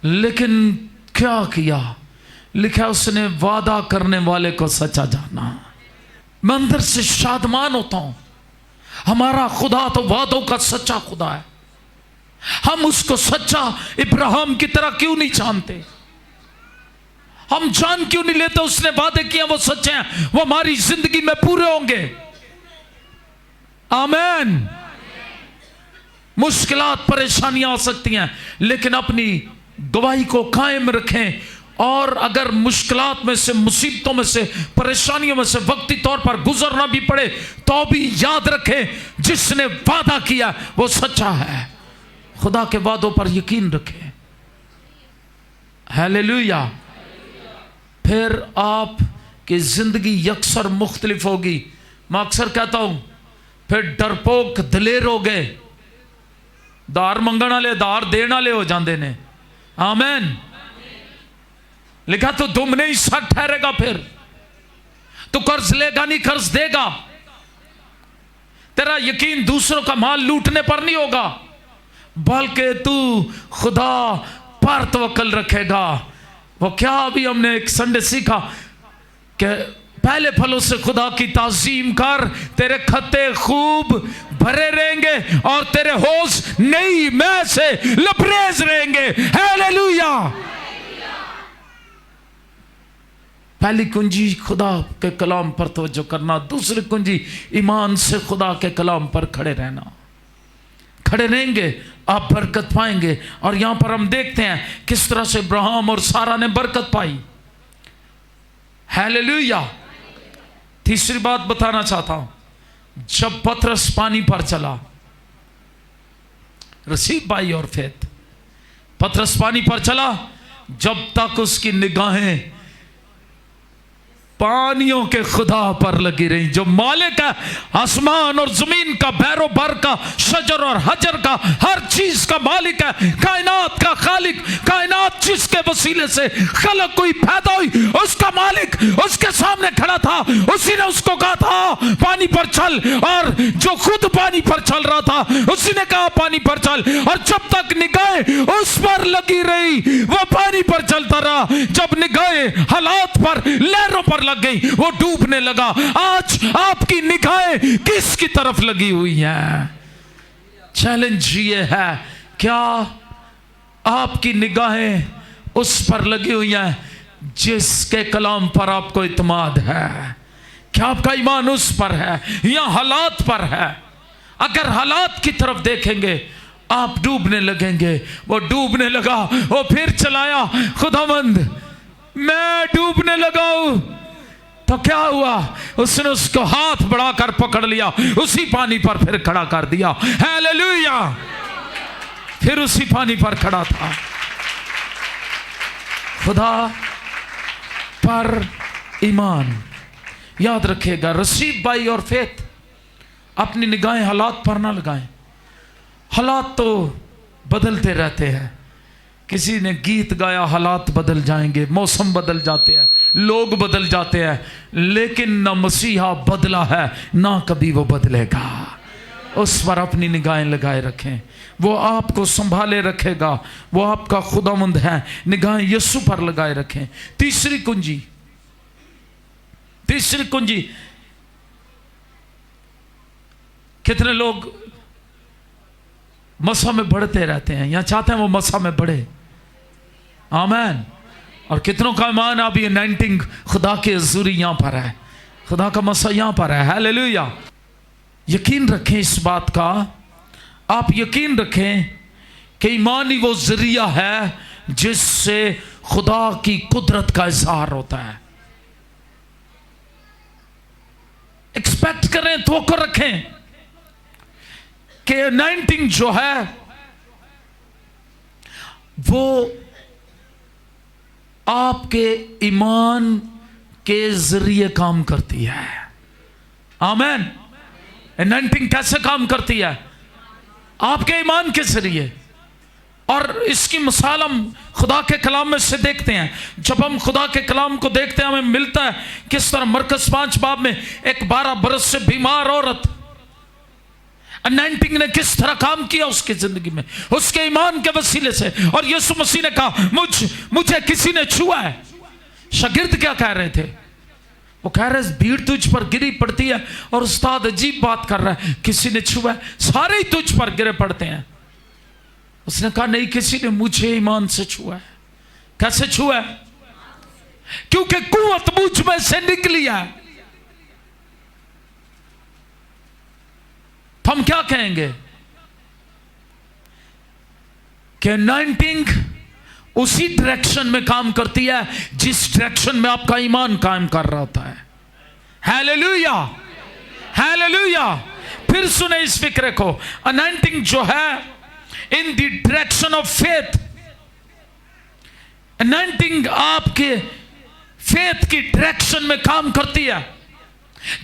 लेकिन क्या किया? लिखा उसने वादा करने वाले को सच्चा जाना। मैं अंदर से शादमान होता हूं, हमारा खुदा तो वादों का सच्चा खुदा है। हम उसको सच्चा इब्राहिम की तरह क्यों नहीं जानते? हम जान क्यों नहीं लेते उसने वादे किए वो सच्चे हैं, वो हमारी जिंदगी में पूरे होंगे। आमीन। मुश्किलात परेशानियां आ सकती हैं, लेकिन अपनी गवाही को कायम रखें। और अगर मुश्किलात में से, मुसीबतों में से, परेशानियों में से वक्ती तौर पर गुजरना भी पड़े तो भी याद रखें जिसने वादा किया वो सच्चा है। खुदा के वादों पर यकीन रखें। हालेलुया। फिर आपकी जिंदगी यकसर मुख्तलिफ होगी। मैं अक्सर कहता हूं फिर डरपोक दलेर हो गए, दार मंगण वाले दार देने वाले हो जाते ने। आमीन। लिखा तो दुम नहीं सट ठहरेगा। फिर तो कर्ज लेगा नहीं, कर्ज देगा। तेरा यकीन दूसरों का माल लूटने पर नहीं होगा, बल्कि तू खुदा पर तवक्कल रखेगा। वो क्या अभी हमने एक संडे सीखा कि पहले फलों से खुदा की ताजीम कर, तेरे खत्ते खूब भरे रहेंगे और तेरे होश नई मैं से लबरेज रहेंगे। हालेलुया। पहली कुंजी खुदा के कलाम पर तवज्जो करना, दूसरी कुंजी ईमान से खुदा के कलाम पर खड़े रहना। खड़े रहेंगे आप बरकत पाएंगे। और यहां पर हम देखते हैं किस तरह से अब्राहम और सारा ने बरकत पाई। हालेलुया। तीसरी बात बताना चाहता हूं, जब पतरस पानी पर चला, रिसीव बाय योर फेथ, पतरस पानी पर चला, जब तक उसकी निगाहें पानियों के खुदा पर लगी रही, जो मालिक है आसमान और जमीन का, बैरो बर का, शजर और हजर का, हर चीज का मालिक है, कायनात का खालिक, कायनात जिसके वसीले से खलक हुई, पैदा हुई, उसका मालिक उसके सामने खड़ा था। उसी ने उसको कहा था पानी पर चल, और जो खुद पानी पर चल रहा था उसी ने कहा पानी पर चल, और जब तक निगाहें उस पर लगी रही वो पानी पर चलता रहा। जब निगाहें हालात पर, लहरों पर लग गई, वो डूबने लगा। आज आपकी निगाहें किसकी तरफ लगी हुई हैं? चैलेंज ये है, क्या आपकी निगाहें उस पर लगी हुई हैं जिसके कलाम पर आपको इत्मीनान है? क्या आपका ईमान उस पर है या हालात पर है? अगर हालात की तरफ देखेंगे आप डूबने लगेंगे। वो डूबने लगा, वो फिर चलाया, खुदावंद मैं डूबने लगा हूं। तो क्या हुआ? उसने उसको हाथ बढ़ाकर पकड़ लिया, उसी पानी पर फिर खड़ा कर दिया। हालेलुया। फिर उसी पानी पर खड़ा था। खुदा पर ईमान, याद रखिएगा, रिसीव बाय योर फेथ। अपनी निगाहें हालात पर ना लगाएं। हालात तो बदलते रहते हैं। किसी ने गीत गाया, हालात बदल जाएंगे, मौसम बदल जाते हैं, लोग बदल जाते हैं, लेकिन ना मसीहा बदला है ना कभी वो बदलेगा। उस पर अपनी निगाहें लगाए रखें, वो आपको संभाले रखेगा, वो आपका खुदावंद है। निगाहें यीशु पर लगाए रखें। तीसरी कुंजी, तीसरी कुंजी, कितने लोग मसा में बढ़ते रहते हैं या चाहते हैं वो मसा में बढ़े? आमीन। और कितनों का ईमान अभी अनॉइंटिंग खुदा के हुजूरी यहां पर है, खुदा का मसा यहां पर है। हालेलुया। यकीन रखें इस बात का, आप यकीन रखें कि ईमान ही वो जरिया है जिससे खुदा की कुदरत का इजहार होता है। एक्सपेक्ट करें, तवक्को रखें कि अनॉइंटिंग जो है वो आपके ईमान के जरिए काम करती है। आमीन। अनॉइंटिंग कैसे काम करती है? आपके ईमान के जरिए। और इसकी मिसाल हम खुदा के कलाम में से देखते हैं। जब हम खुदा के कलाम को देखते हैं हमें मिलता है किस तरह मरकस 5 बाब में एक 12 बरस से बीमार औरत, अनॉइंटिंग ने किस तरह काम किया उसकी जिंदगी में, उसके ईमान के वसीले से। और यीशु मसीह ने कहा मुझे किसी ने छुआ है। शागिर्द क्या कह रहे थे? वो कह रहे भीड़ तुझ पर गिरी पड़ती है और उस्ताद अजीब बात कर रहा है, किसी ने छुआ है, सारे ही तुझ पर गिरे पड़ते हैं। उसने कहा नहीं, किसी ने मुझे ईमान से छुआ है। कैसे छुआ है? क्योंकि कुव्वत मुझ में से निकली है। तो हम क्या कहेंगे कि अनॉइंटिंग उसी डायरेक्शन में काम करती है जिस डायरेक्शन में आपका ईमान काम कर रहा होता है। Hallelujah, hallelujah. फिर सुने इस फिक्रे को, अनॉइंटिंग जो है in the direction of faith, anointing आपके फेथ की डायरेक्शन में काम करती है।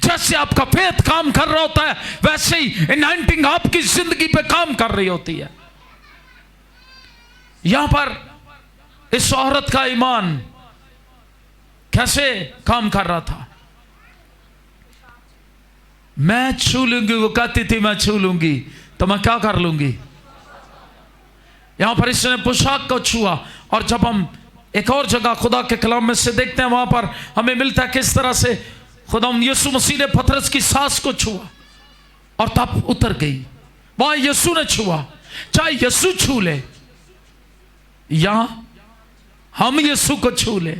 जैसे आपका फेथ काम कर रहा होता है वैसे ही अनॉइंटिंग आपकी जिंदगी पे काम कर रही होती है। यहां पर इस औरत का ईमान कैसे काम कर रहा था? मैं छू लूंगी, वो कहती थी मैं छू लूंगी तो मैं क्या कर लूंगी। यहां पर इसने पोशाक को छुआ। और जब हम एक और जगह खुदा के कलाम में से देखते हैं, वहां पर हमें मिलता है किस तरह से खुदा यीशु मसीह ने पतरस की सांस को छुआ और तब उतर गई। वहां यीशु ने छुआ। चाहे यीशु छू ले या हम यीशु को छू ले,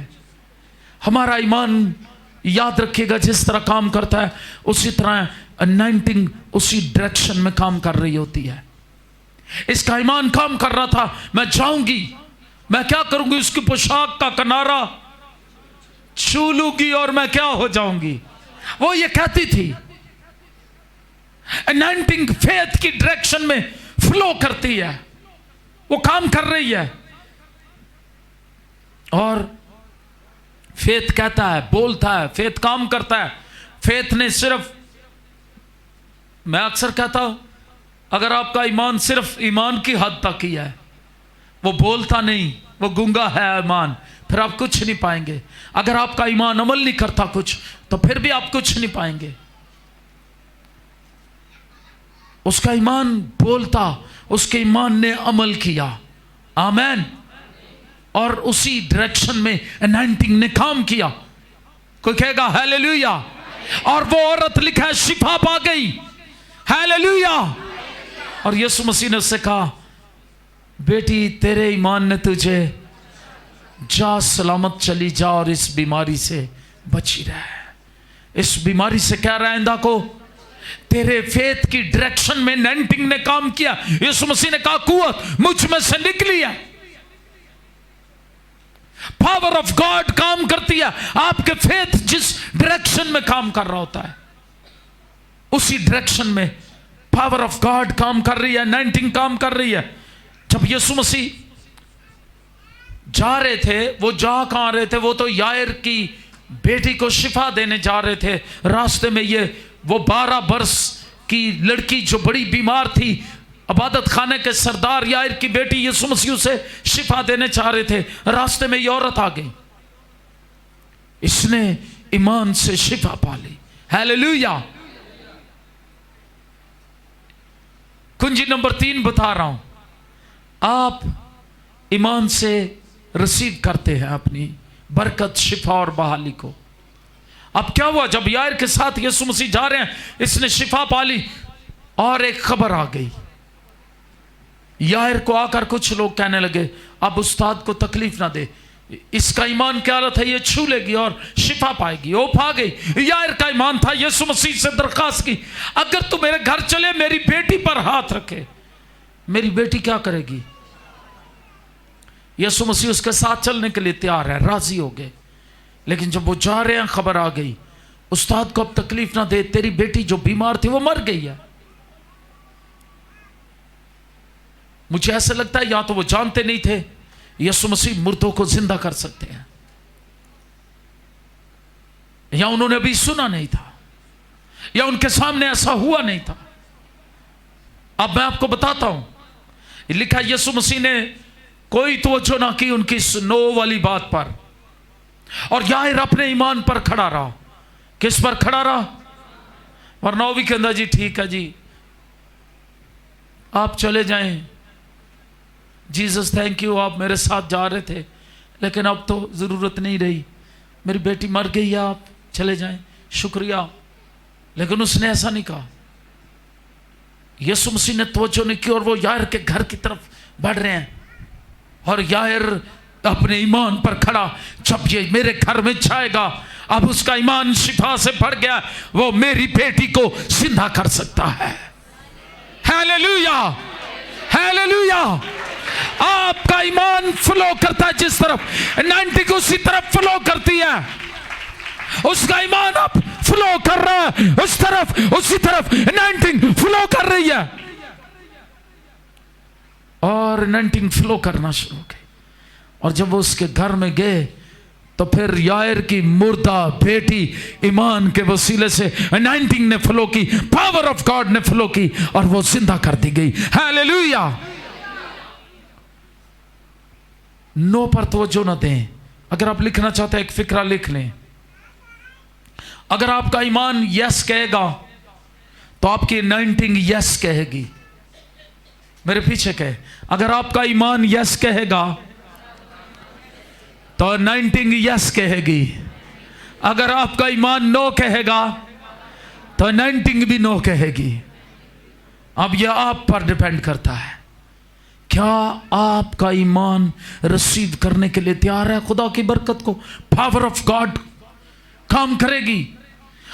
हमारा ईमान याद रखिएगा जिस तरह काम करता है उसी तरह अनॉइंटिंग उसी डायरेक्शन में काम कर रही होती है। इसका ईमान काम कर रहा था, मैं जाऊंगी, मैं क्या करूंगी, उसकी पोशाक का किनारा छू लूंगी और मैं क्या हो जाऊंगी। वो ये कहती थी। अनॉइंटिंग फेथ की डायरेक्शन में फ्लो करती है, वो काम कर रही है। और फेथ कहता है, बोलता है, फेथ काम करता है। फेथ ने सिर्फ, मैं अक्सर कहता हूं, अगर आपका ईमान सिर्फ ईमान की हद तक ही है, वो बोलता नहीं, वो गूंगा है ईमान, फिर आप कुछ नहीं पाएंगे। अगर आपका ईमान अमल नहीं करता कुछ, तो फिर भी आप कुछ नहीं पाएंगे। उसका ईमान बोलता, उसके ईमान ने अमल किया। आमेन। और उसी डायरेक्शन में अनॉइंटिंग ने काम किया। कोई कहेगा हालेलुया। और वो औरत लिखा है शिफा पा गई। हालेलुया। और यीशु मसीह ने उससे कहा, बेटी तेरे ईमान ने तुझे, जा सलामत चली जा और इस बीमारी से बची रहे। इस बीमारी से क्या आइंदा को, तेरे फेथ की डायरेक्शन में अनॉइंटिंग ने काम किया। यीशु मसीह ने कहा कुव्वत मुझ में से निकली है। पावर ऑफ गॉड काम करती है। आपके फेथ जिस डायरेक्शन में काम कर रहा होता है, उसी डायरेक्शन में पावर ऑफ गॉड काम कर रही है, अनॉइंटिंग काम कर रही है। जब यीशु मसीह जा रहे थे, वो जा कहां रहे थे, वो तो यायर की बेटी को शिफा देने जा रहे थे। रास्ते में वो 12 वर्ष की लड़की जो बड़ी बीमार थी, इबादत खाने के सरदार यायर की बेटी यीशु मसीह से शिफा देने चाह रहे थे। रास्ते में ये औरत आ गई, इसने ईमान से शिफा पा ली। हालेलुया। कुंजी नंबर 3 बता रहा हूं, आप ईमान से रिसीव करते हैं अपनी बरकत, शिफा और बहाली को। अब क्या हुआ, जब यायर के साथ यीशु मसीह जा रहे हैं, इसने शिफा पा ली और एक खबर आ गई। यायर को आकर कुछ लोग कहने लगे, अब उस्ताद को तकलीफ ना दे, इसका ईमान क्या हालत है, ये छू लेगी और शिफा पाएगी। वो पा गई। यायर का ईमान था, यीशु मसीह से दरखास्त की, अगर तू मेरे घर चले, मेरी बेटी पर हाथ रखे, मेरी बेटी क्या करेगी। यीशु मसीह उसके साथ चलने के लिए तैयार है, राजी हो गए। लेकिन जब वो जा रहे हैं, खबर आ गई, उस्ताद को अब तकलीफ ना दे, तेरी बेटी जो बीमार थी वो मर गई है। मुझे ऐसा लगता है या तो वो जानते नहीं थे यीशु मसीह मुर्दों को जिंदा कर सकते हैं, या उन्होंने अभी सुना नहीं था, या उनके सामने ऐसा हुआ नहीं था। अब मैं आपको बताता हूं, लिखा यीशु मसीह ने कोई तवज्जो ना की उनकी नो वाली बात पर, और यायर अपने ईमान पर खड़ा रहा। किस पर खड़ा रहा, वरना वो भी कहता जी ठीक है जी, आप चले जाएं, जीसस थैंक यू, आप मेरे साथ जा रहे थे, लेकिन अब तो जरूरत नहीं रही, मेरी बेटी मर गई है, आप चले जाएं, शुक्रिया। लेकिन उसने ऐसा नहीं कहा। यीशु मसीह ने तवज्जो नहीं की और वो यायर के घर की तरफ बढ़ रहे हैं, और यायर अपने ईमान पर खड़ा, जब ये मेरे घर में जाएगा, अब उसका ईमान शिफा से भर गया, वो मेरी बेटी को जिंदा कर सकता है। Hallelujah, hallelujah. आपका ईमान फ्लो करता है जिस तरफ, 90 उसी तरफ फ्लो करती है। उसका ईमान अब फ्लो कर रहा है उस तरफ, उसी तरफ 90 फ्लो कर रही है, और 90 फ्लो करना शुरू हो गई। और जब वो उसके घर में गए, तो फिर यायर की मुर्दा बेटी ईमान के वसीले से 90 ने फ्लो की, पावर ऑफ गॉड ने फ्लो की, और वो जिंदा कर दी गई। हालेलुया। नो पर तवज्जो न दें। अगर आप लिखना चाहते हैं, एक फिक्रा लिख लें। अगर आपका ईमान यस कहेगा, तो आपकी 90 यस कहेगी। मेरे पीछे कहे, अगर आपका ईमान यस कहेगा, तो अनॉइंटिंग यस कहेगी। अगर आपका ईमान नो कहेगा तो अनॉइंटिंग भी नो कहेगी। अब यह आप पर डिपेंड करता है, क्या आपका ईमान रिसीव करने के लिए तैयार है खुदा की बरकत को। पावर ऑफ गॉड काम करेगी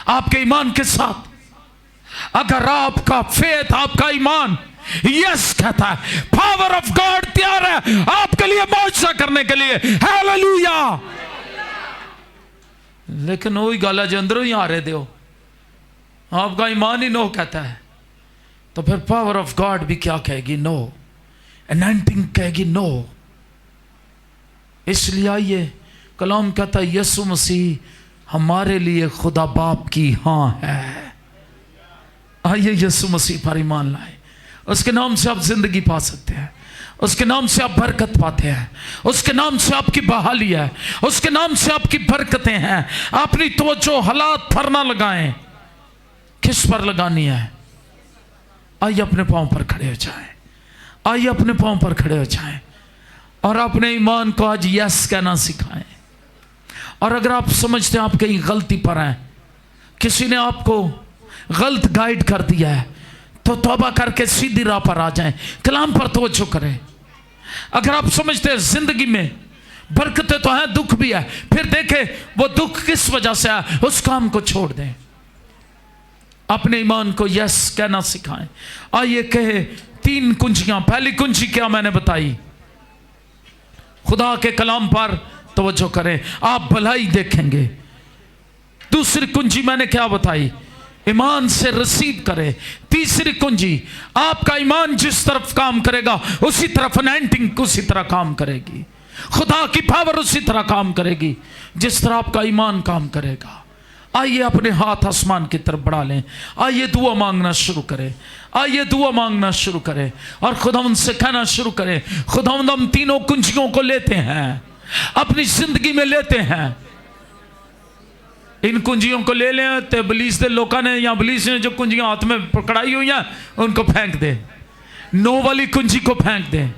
आपके ईमान के साथ। अगर आपका फेथ, आपका ईमान यस कहता है, पावर ऑफ गॉड तैयार है आपके लिए मौजूदा करने के लिए। हालेलुया। लेकिन वही गाला जो अंदरों ही आ रहे दो, आपका ईमान ही नो कहता है, तो फिर पावर ऑफ गॉड भी क्या कहेगी? नो। एनॉइंटिंग कहेगी नो। इसलिए आइए, कलाम कहता है यीशु मसीह हमारे लिए खुदा बाप की हां है। आइए यीशु मसीह पर ईमान लाए। उसके नाम से आप जिंदगी पा सकते हैं, उसके नाम से आप बरकत पाते हैं, उसके नाम से आपकी बहाली है, उसके नाम से आपकी बरकतें हैं। अपनी तवज्जो हालात पर ना लगाएं, किस पर लगानी है? आइए अपने पांव पर खड़े हो जाएं, आइए अपने पांव पर खड़े हो जाएं और अपने ईमान को आज यस कहना सिखाएं। और अगर आप समझते हैं आप कहीं गलती पर हैं, किसी ने आपको गलत गाइड कर दिया है, तो तौबा करके सीधी राह पर आ जाएं, कलाम पर तवज्जो करें। अगर आप समझते हैं जिंदगी में बरकतें तो हैं, दुख भी है, फिर देखें वो दुख किस वजह से है, उस काम को छोड़ दें। अपने ईमान को यस कहना सिखाएं। आइए कहे 3 कुंजियां। पहली कुंजी क्या मैंने बताई? खुदा के कलाम पर तवज्जो करें, आप भलाई देखेंगे। दूसरी कुंजी मैंने क्या बताई? ईमान से रिसीव करें। तीसरी कुंजी, आपका ईमान जिस तरफ काम करेगा उसी तरफ अनॉइंटिंग उसी तरह काम करेगी, खुदा की पावर उसी तरह काम करेगी जिस तरह आपका ईमान काम करेगा। आइए अपने हाथ आसमान की तरफ बढ़ा लें, आइए दुआ मांगना शुरू करें, आइए दुआ मांगना शुरू करें और खुदावंद से कहना शुरू करें, खुदावंद हम तीनों कुंजियों को लेते हैं, अपनी जिंदगी में लेते हैं। इन कुंजियों को ले लें तो इब्लीस दे लोगों ने या इब्लीस ने जो कुंजियां हाथ में पकड़ाई हुई हैं उनको फेंक दे, नो वाली कुंजी को फेंक दे।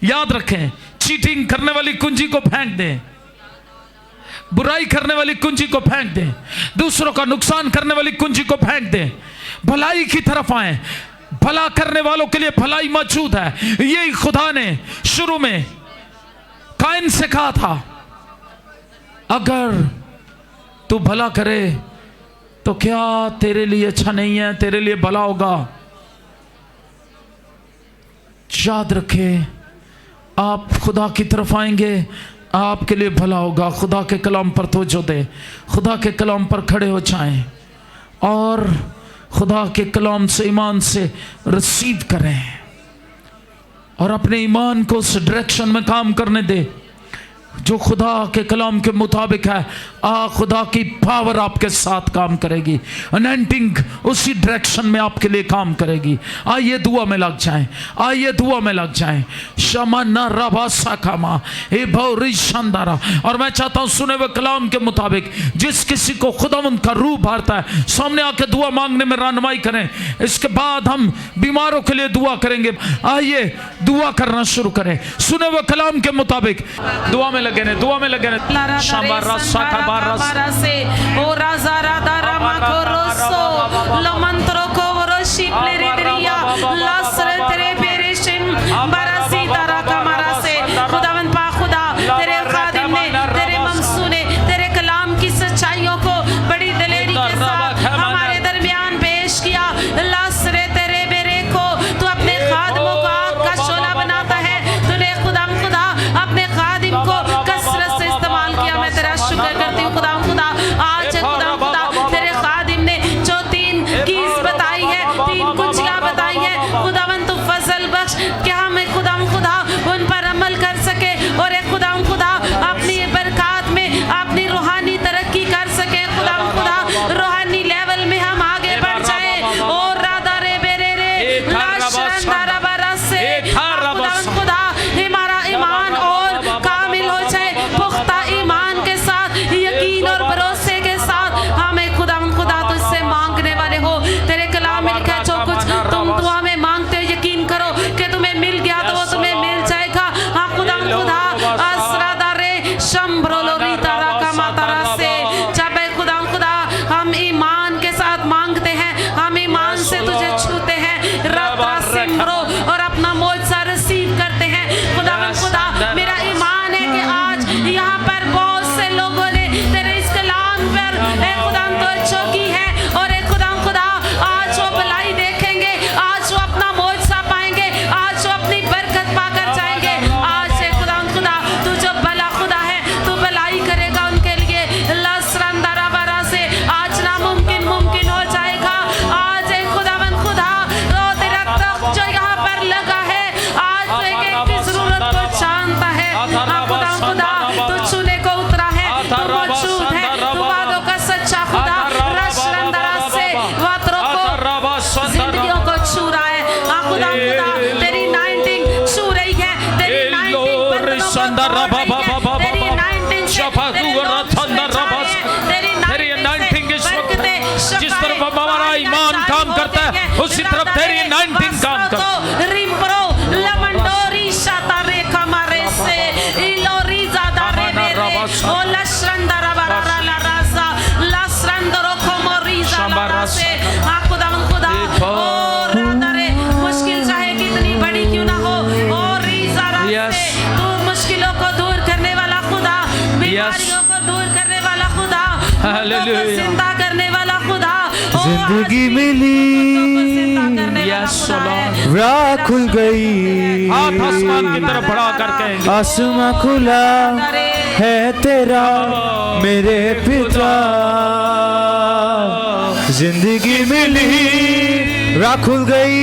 याद रखें, चीटिंग करने वाली कुंजी को फेंक दें, बुराई करने वाली कुंजी को फेंक दें, दूसरों का नुकसान करने वाली कुंजी को फेंक दें, भलाई की तरफ आए। भला करने वालों के लिए भलाई मौजूद है। यही खुदा ने शुरू में काइन से कहा था, अगर तू भला करे तो क्या तेरे लिए अच्छा नहीं है, तेरे लिए भला होगा। याद रखें, आप खुदा की तरफ आएंगे आपके लिए भला होगा। खुदा के कलाम पर तवज्जो दें, खुदा के कलाम पर खड़े हो जाएं और खुदा के कलाम से ईमान से रिसीव करें और अपने ईमान को उस डायरेक्शन में काम करने दें जो खुदा के कलाम के मुताबिक है। खुदा की पावर आपके साथ काम करेगी, अनॉइंटिंग उसी डायरेक्शन में आपके लिए काम करेगी। आइए दुआ में लग जाएं, आइए दुआ में लग जाएं। शमाना रबासा कामा ए भौरी शानदारा। और मैं चाहता हूं सुने हुए कलाम के मुताबिक जिस किसी को खुदावंद का रूह भरता है सामने आके दुआ मांगने में रहनुमाई करें। इसके बाद हम बीमारों के लिए दुआ करेंगे। आइए दुआ करना शुरू करें सुने हुए कलाम के मुताबिक। दुआ में लगे ने, दुआ में लगे ने। से ओ राजा राधा रामा को रोसो लमंत्रो को वरोशी प्लेरिया लासरे तेरे पेरेशिम बरसी तारा कमरा से खुदावंद पा खुदा तेरे खादिम ने, तेरे ममसू ने तेरे कलाम की सच्चाइयों को बड़ी दलेरी के साथ हमारे दरमियान पेश किया। लासरे तेरे बेरे को तू अपने खादिमों को आग का शोला बनाता है। तूने खुदा अपने खादिम को कसरत से इस्तेमाल किया। मैं तेरा शुक्र करती हूँ खुदा आज खुदा तेरे उनको अच्छों की है। और एक खुदा आज वो भलाई देखेंगे, आज वो अपना मौजसा पाएंगे, आज वो अपनी बरकत पाकर जाएंगे। आज से खुदा तू जो भला खुदा है, तू भलाई करेगा उनके लिए। लसरंदरा बरा से आज नामुमकिन मुमकिन हो जाएगा। आज एक खुदा तेरा तख्त जो यहाँ पर लगा है, आज तो एक की जरूरत को जानता है। खुदा तू छूने को उतरा है, तू मौजूद है, तू वादों का सच्चा खुदा। रशरंदरा से वातरों को जिंदगियों को छू रहा है। खुदा तेरी 19 छू रही है, तेरी 19 बंधनों को तोड़ रही है, तेरी 19 जिस तरफ हमारा ईमान काम करता है उसी तरफ तेरी 19 काम करता है। रिम्प्रो लमंडोरी शातारे कमरे से इलोरी ज़्यादा रे मेरे ओ लश्रंदरा बरारा लारासा लश्रंदरो कोमोरी ज़ाला से खुदा और राधारे मुश्किल चाहे कितनी बड़ी क्यों ना हो और रीज़ारा से तू मुश्किलों को दूर करने वाला खुदा, बीमारियों को दूर करने वाला खुदा, जिंदा करने वाला खुदा। जिंदगी मिली, राह खुल गई, हाथ आसमान की तरफ बढ़ा करके आसमां खुला है तेरा मेरे पिता। जिंदगी मिली, राह खुल गई,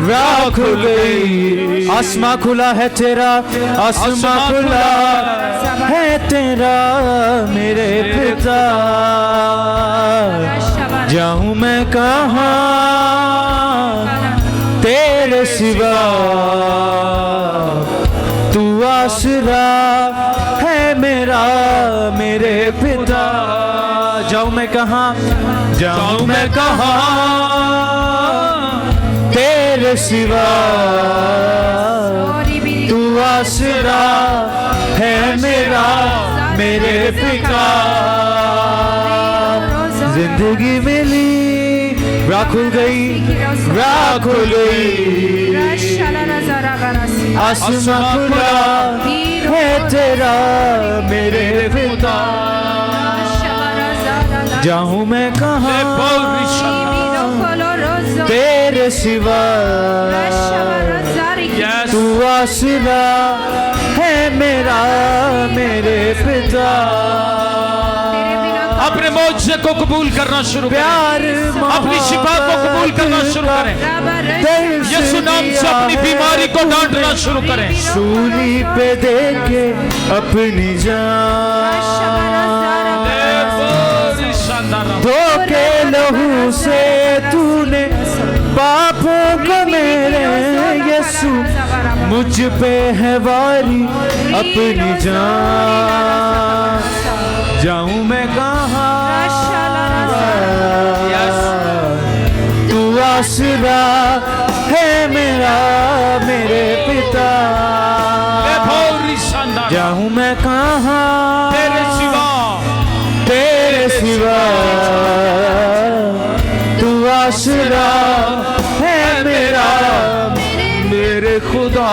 राह खुल गई, आसमां खुला है तेरा, आसमां खुला है तेरा मेरे पिता। जाऊं मैं कहाँ तेरे सिवा, तू आसरा है मेरा मेरे पिता। जाऊं मैं कहाँ, जाऊं मैं कहाँ तेरे सिवा, तू आसरा है मेरा मेरे पिता। जिंदगी मिली, राह खुल गई, राह खुल गई, आसमां खुला है तेरा मेरे पिता। जाऊं मैं कहाँ तेरे सिवा, तू आसरा है मेरा मेरे पिता। अपने मौजज़े को कबूल करना शुरू करें, अपनी शिफा को कबूल करना शुरू करें, यीशु नाम से अपनी बीमारी को डांटना शुरू करें। सूली पे देके अपनी जान, धोखे लहू से तूने पापों को मेरे यीशु, मुझ पे है वारी अपनी जान। जाऊं मैं कहाँ, तू आसरा है मेरा मेरे पिता। जाऊं मैं कहाँ तेरे सिवा, तेरे सिवा, तू आसरा है मेरा मेरे खुदा।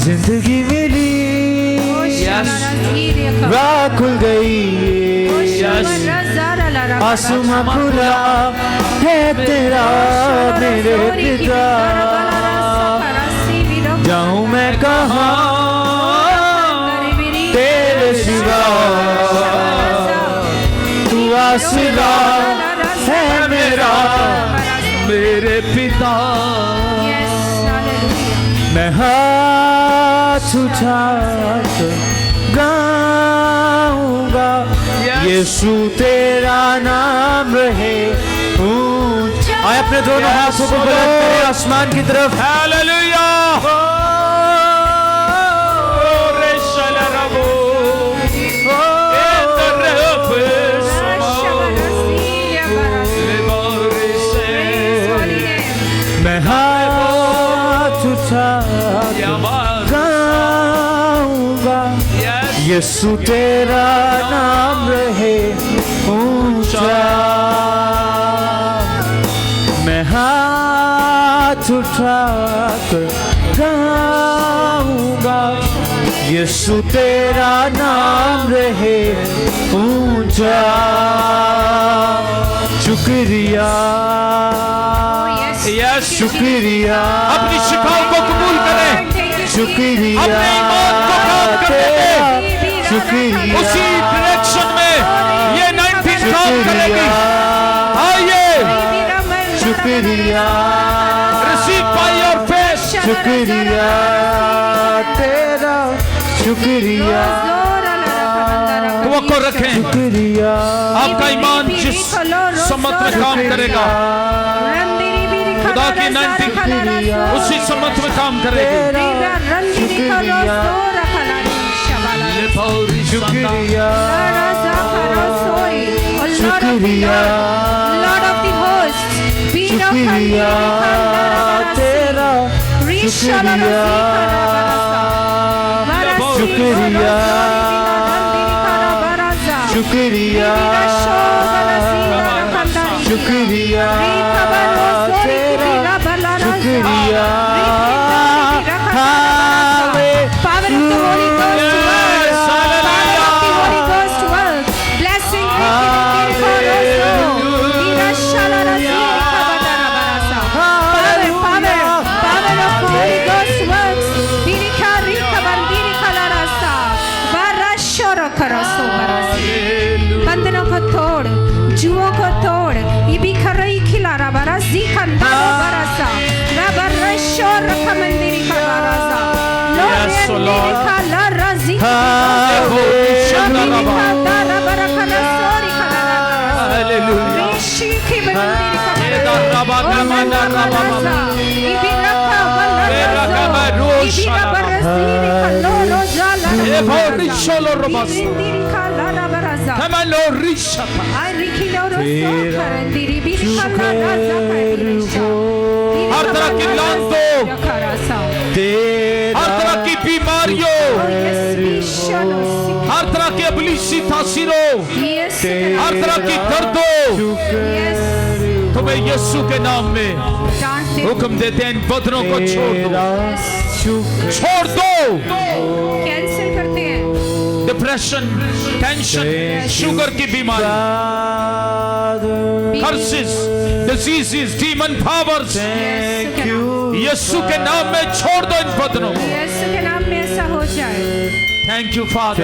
जिंदगी मिली, राह खुल गई, आसमां खुला है तेरा मेरे पिता। जाऊं मैं कहाँ तेरे सिवा, तू आसरा है मेरा मेरे पिता। मैं हाथ उठाकर गाऊंगा, यीशु तेरा नाम रहे ऊंचा। आए अपने दोनों हाथों को बुलंद करें आसमान की तरफ। हालेलुया। मैं हाथ उठाकर गाऊंगा, यीशु तेरा नाम रहे ऊंचा। मैं हाथ उठाकर गाऊंगा, यीशु तेरा नाम रहे ऊंचा। शुक्रिया, यस, शुक्रिया, अपनी शिफाओं को कबूल करें, शुक्रिया अपने ईमान को काम करने दें। शुक्रिया, उसी डायरेक्शन में ये 19 काम करेगी। आइए, शुक्रिया, रिसीव बाय योर फेथ। शुक्रिया तेरा, शुक्रिया, तवक्को रखें, शुक्रिया, आपका ईमान जिस सम्मत में काम करेगा, खुदा की 19 उसी सम्मत में काम करेगी। शुक्रिया, शुक्रिया, शुक्रिया, शुक्रिया तेरा, शुक्रिया, शुक्रिया, शुक्रिया, शुक्रिया तेरा, शुक्रिया। Power of the Holy Ghost to work. Power of the Holy Ghost to work. Blessing power of the Holy Ghost works. बंधनों को तोड़, जुओं को तोड़, ये भी खरई खिलारा बरा जी खंडा बरसा, रबरशो रखमंदिरी खलारासा, लोरेंदिरी खलारा जी खंडा रबरा खलासोरी खलारा, ऋषि की बंदिरी खलारा, ये भी रखा बल्ला, ये भी रबरसीरी खलोरो जाला, ये भी शोलो रबसा। हर तरह की लानतों, हर तरह की बीमारियों, हर तरह की इब्लीसी तासीरों, हर तरह की दर्दों, तुम्हें यीशु के नाम में हुक्म देते हैं, इन बदनों को छोड़ दो, छोड़ दो। कैंसिल करते हैं डिप्रेशन, टेंशन, शुगर की बीमारी, कर्सेस, डिजीजेस, डीमन पावर्स, यीशु के नाम में छोड़ दो इन बदनों को। यीशु के नाम में ऐसा हो जाए। Thank you father,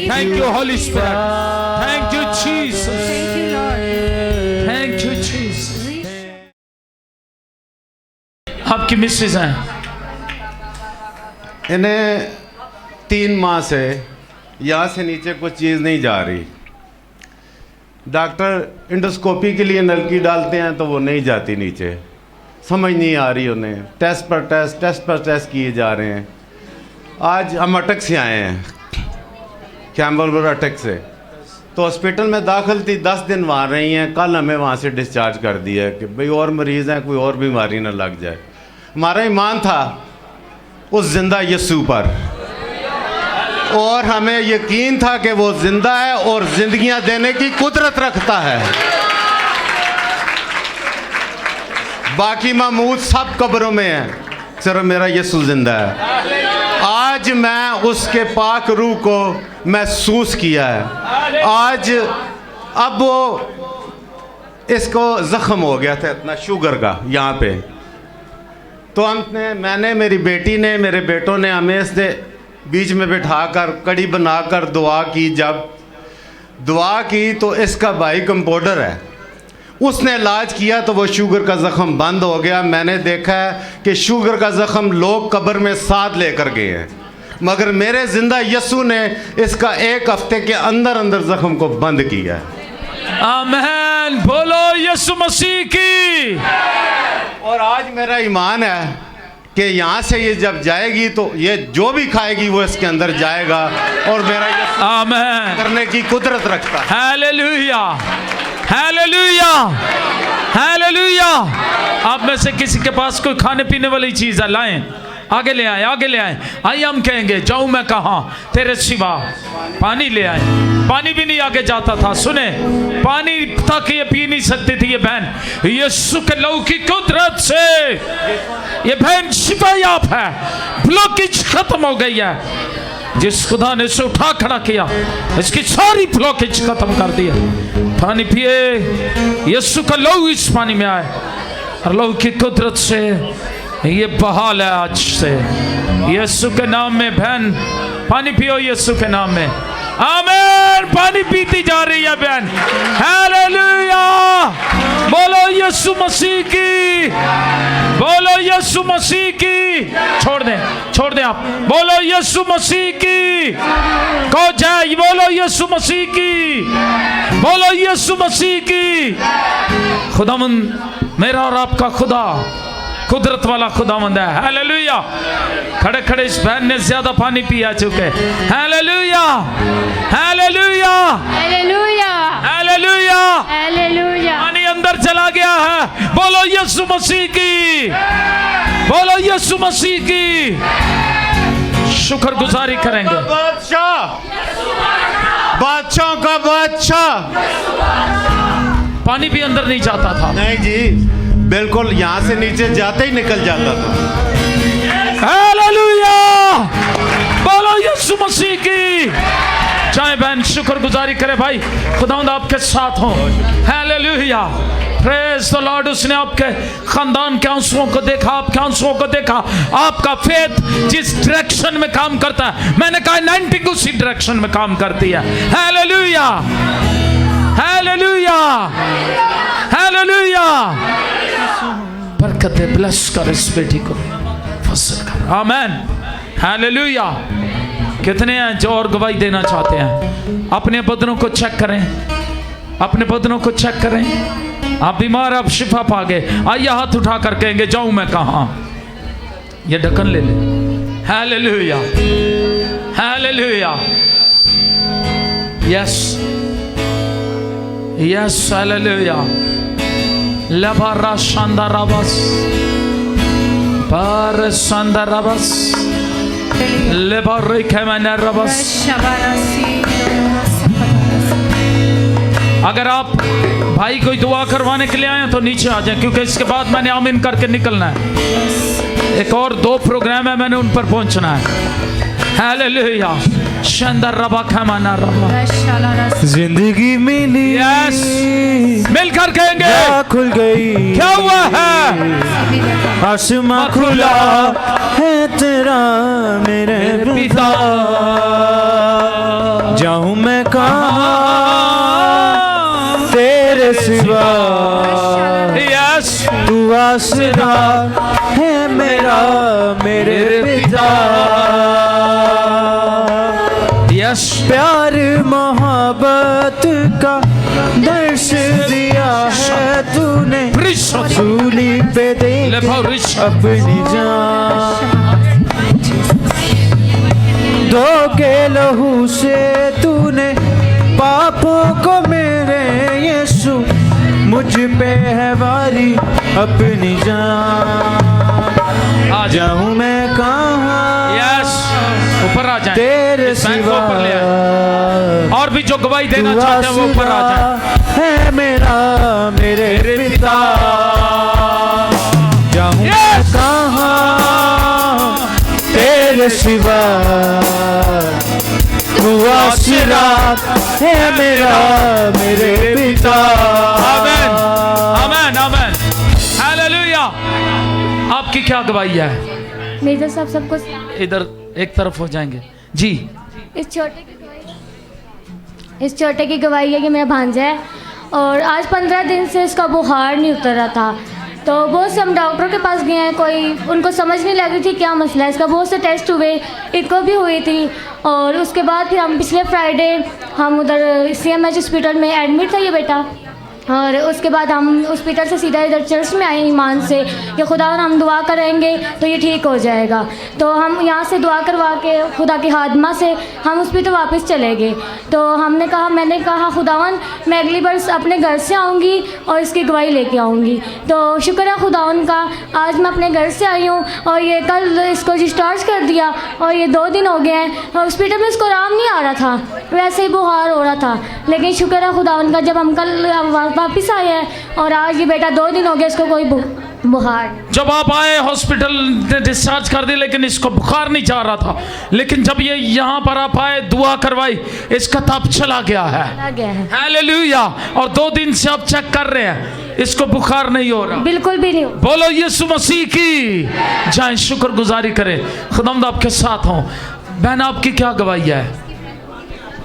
thank you Holi spirit, thank you Jesus, thank you Lord, thank you Jesus. आपकी मिसेज हैं, इन्हें 3 माह से यहाँ से नीचे कुछ चीज़ नहीं जा रही। डॉक्टर इंडोस्कोपी के लिए नलकी डालते हैं तो वो नहीं जाती नीचे, समझ नहीं आ रही उन्हें। टेस्ट पर टेस्ट किए जा रहे हैं। आज हम अटक से आए हैं, कैम्बलपुर अटक से, तो हॉस्पिटल में दाखिल थी, 10 दिन वहाँ रही हैं। कल हमें वहाँ से डिस्चार्ज कर दिया है कि भाई और मरीज़ हैं, कोई और बीमारी ना लग जाए। हमारा ईमान था उस जिंदा यीशु पर, और हमें यकीन था कि वो जिंदा है और जिंदगियां देने की कुदरत रखता है। बाकी महमूद सब कब्रों में हैं, सिर्फ मेरा यीशु जिंदा है। आज मैं उसके पाक रूह को महसूस किया है। आज अब वो इसको ज़ख्म हो गया था इतना शुगर का यहाँ पे, तो मैंने मेरी बेटी ने, मेरे बेटों ने हमें इससे बीच में बिठाकर कड़ी बनाकर दुआ की। जब दुआ की तो इसका भाई कंपाउंडर है, उसने इलाज किया तो वो शुगर का ज़ख्म बंद हो गया। मैंने देखा है कि शुगर का ज़ख्म लोग कब्र में साथ लेकर गए हैं, मगर मेरे ज़िंदा यीशु ने इसका 1 हफ्ते के अंदर अंदर ज़ख्म को बंद किया है। आमीन, बोलो यीशु मसीह की। और आज मेरा ईमान है कि यहाँ से ये जब जाएगी तो ये जो भी खाएगी वो इसके अंदर जाएगा, और मेरा यीशु आमीन करने की कुदरत रखता है। Hallelujah, hallelujah, hallelujah. आप में से किसी के पास कोई खाने पीने वाली चीज़ है, लाएं, आगे ले आए, आगे ले आए। आइए हम कहेंगे, जाऊं मैं कहाँ तेरे सिवा। पानी ले आए, पानी भी नहीं आगे जाता था। सुने, पानी तक ये पी नहीं सकती थी ये बहन। यीशु के लहू की कुदरत से ये बहन शिफायाब है, ब्लॉकेज खत्म हो गई है। जिस खुदा ने इसे उठा खड़ा किया, इसकी सारी ब्लॉकेज खत्म कर दिया। पानी पिए, यीशु का लहू इस पानी में आए और लहू की कुदरत से ये बहाल है आज से। यीशु के नाम में बहन पानी पियो, यीशु के नाम में। आमीन। पानी पीती जा रही है बहन। हालेलुया। बोलो यीशु मसीह की, बोलो यीशु मसीह की। छोड़ दें आप। बोलो यीशु मसीह की। कहो जय। बोलो यीशु मसीह की, बोलो यीशु मसीह की। खुदावंद मेरा और आपका खुदा कुदरत वाला खुदावंद है। हालेलुया। खड़े खड़े इस बहन ने ज्यादा पानी पिया चुके। Hallelujah, hallelujah, hallelujah, hallelujah, hallelujah. पानी अंदर चला गया है। बोलो यीशु मसीह की, बोलो यीशु मसीह की। शुक्रगुजारी करेंगे। बादशाह, बादशाह का बादशाह। पानी भी अंदर नहीं जाता था। नहीं जी, बिल्कुल यहाँ से नीचे जाते ही निकल जाता था। हालेलुया। बोलो यीशु मसीह की। चाहे बहन शुक्रगुजारी करे भाई, खुदावंद आपके साथ हो। हालेलुया। Praise the Lord. उसने आपके खानदान के आंसुओं को देखा, आपके आंसुओं को देखा। आपका फेथ जिस डायरेक्शन में काम करता है, मैंने कहा 90 उसी डायरेक्शन में काम करती है। Hallelujah, hallelujah, hallelujah. बरकत दे, ब्लेस कर इस बेटी को, फसल कर। आमीन। हालेलुया। कितने हैं जो और गवाही देना चाहते हैं? अपने बदनों को चेक करें, अपने बदनों को चेक करें। आप बीमार, आप शिफा पा गए, आइए हाथ उठा कर कहेंगे जाऊं मैं कहां? ये ढक्कन ले ले। Hallelujah, hallelujah. Yes, yes, hallelujah. लबारा शांदाराबस, पर शांदाराबस, लेबारे खेमनाराबस। अगर आप भाई कोई दुआ करवाने के लिए आए तो नीचे आ जाए, क्योंकि इसके बाद मैंने आमीन करके निकलना है। एक और 2 प्रोग्राम है, मैंने उन पर पहुंचना है। हालेलुया। शानदार रबा खमाना रबा। जिंदगी मिली, यस, मिलकर कहेंगे खुल गई। क्या हुआ है? आसमां खुला है तेरा मेरे पिता। जाऊं मैं कहां तेरे सिवा। यस, तू आसरा है मेरा मेरे पिता। यस, प्यार मोहब्बत का दर्श दिया है तूने। सूली पे दे अपनी जान। दो के लहू से तूने पापों को मेरे यीशु, मुझ पे है वारी अपनी जान। आ जाऊं मैं कहां? यस, ऊपर आ जाए, तेरे सिवा ऊपर ले आए। और भी जो गवाही देना चाहते हैं वो ऊपर आ जाए। है मेरा मेरे पिता। जाऊं मैं कहां तेरे सिवा। तू आसरा है मेरा मेरे पिता। आमीन, आमीन, आमीन। हालेलुया। आपकी क्या गवाही है? मेरे तो सब कुछ इधर एक तरफ हो जाएंगे जी। इस छोटे की गवाही है कि मेरा भांजा है और आज 15 दिन से इसका बुखार नहीं उतर रहा था। तो बहुत से हम डॉक्टरों के पास गए हैं, कोई उनको समझ नहीं लग रही थी क्या मसला है इसका। बहुत से टेस्ट हुए, इको भी हुई थी। और उसके बाद फिर हम पिछले फ्राइडे हम उधर CMH हॉस्पिटल में एडमिट था ये बेटा। और उसके बाद हम हॉस्पिटल से सीधा इधर चर्च में आए ईमान से कि खुदा हम दुआ करेंगे तो ये ठीक हो जाएगा। तो हम यहाँ से दुआ करवा के खुदा की खादमा से हम हॉस्पिटल वापस चले गए। तो मैंने कहा खुदावन मैं अगली बार अपने घर से आऊँगी और इसकी गवाही लेके आऊँगी। तो शुक्र है खुदावन का, आज मैं अपने घर से आई हूँ और ये कल इसको डिस्चार्ज कर दिया और ये 2 दिन हो गए हैं। हॉस्पिटल में इसको आराम नहीं आ रहा था, वैसे ही बुखार हो रहा था। लेकिन शुक्र है खुदावन का, जब हम कल वापस आए हैं और आज ये बेटा 2 दिन हो गया इसको कोई बुखार। जब आप आए हॉस्पिटल ने डिस्चार्ज कर दिया, लेकिन इसको बुखार नहीं जा रहा था, लेकिन जब ये यहाँ पर आप आए, दुआ करवाई, इसका ताप चला गया है। आ गया है, हालेलुया। और 2 दिन से आप चेक कर रहे हैं, इसको बुखार नहीं हो रहा। बिल्कुल भी नहीं हो। बोलो यीशु मसीह की जाए, शुक्रगुजारी करें, खुदावंद आपके साथ हो। बहन आपकी क्या गवाही है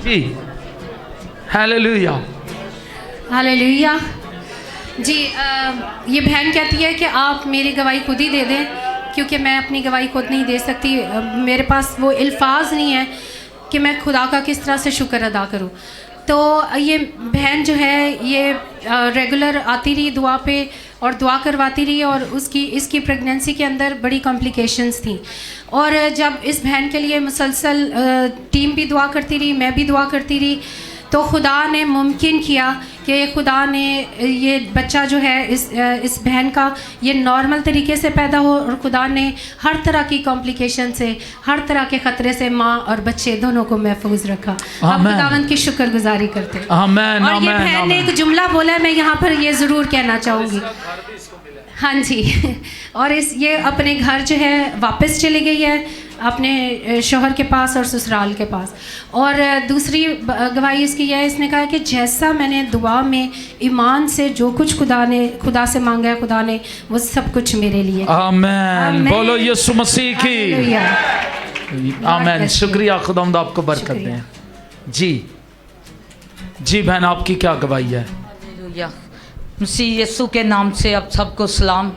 जी? हालेलुया। हालेलुया जी। ये बहन कहती है कि आप मेरी गवाही खुद ही दे दें, क्योंकि मैं अपनी गवाही खुद नहीं दे सकती। मेरे पास वो अल्फाज नहीं है कि मैं खुदा का किस तरह से शुक्र अदा करूं। तो ये बहन जो है ये रेगुलर आती रही दुआ पे और दुआ करवाती रही, और इसकी प्रेगनेंसी के अंदर बड़ी कॉम्प्लिकेशंस थी। और जब इस बहन के लिए मुसलसल टीम भी दुआ करती रही, मैं भी दुआ करती रही, तो खुदा ने मुमकिन किया कि खुदा ने ये बच्चा जो है इस बहन का ये नॉर्मल तरीके से पैदा हो, और खुदा ने हर तरह की कॉम्प्लिकेशन से, हर तरह के ख़तरे से माँ और बच्चे दोनों को महफूज रखा। हम खुदावंद की शुक्रगुजारी करते हैं। आमीन। और ये बहन ने एक जुमला बोला है, मैं यहाँ पर ये ज़रूर कहना चाहूँगी। हाँ जी। और ये अपने घर जो है वापस चली गई है, अपने शोहर के पास और ससुराल के पास। और दूसरी गवाही इसकी है, इसने कहा कि जैसा मैंने दुआ में ईमान से जो कुछ खुदा से मांगा है, खुदा ने वो सब कुछ मेरे लिए। आमीन। बोलो यीशु मसीह की आमीन। शुक्रिया, खुदावंद आपको बरकत दे जी। जी बहन आपकी क्या गवाही है? हालेलुया। मसीह यीशु के नाम से आप सबको सलाम।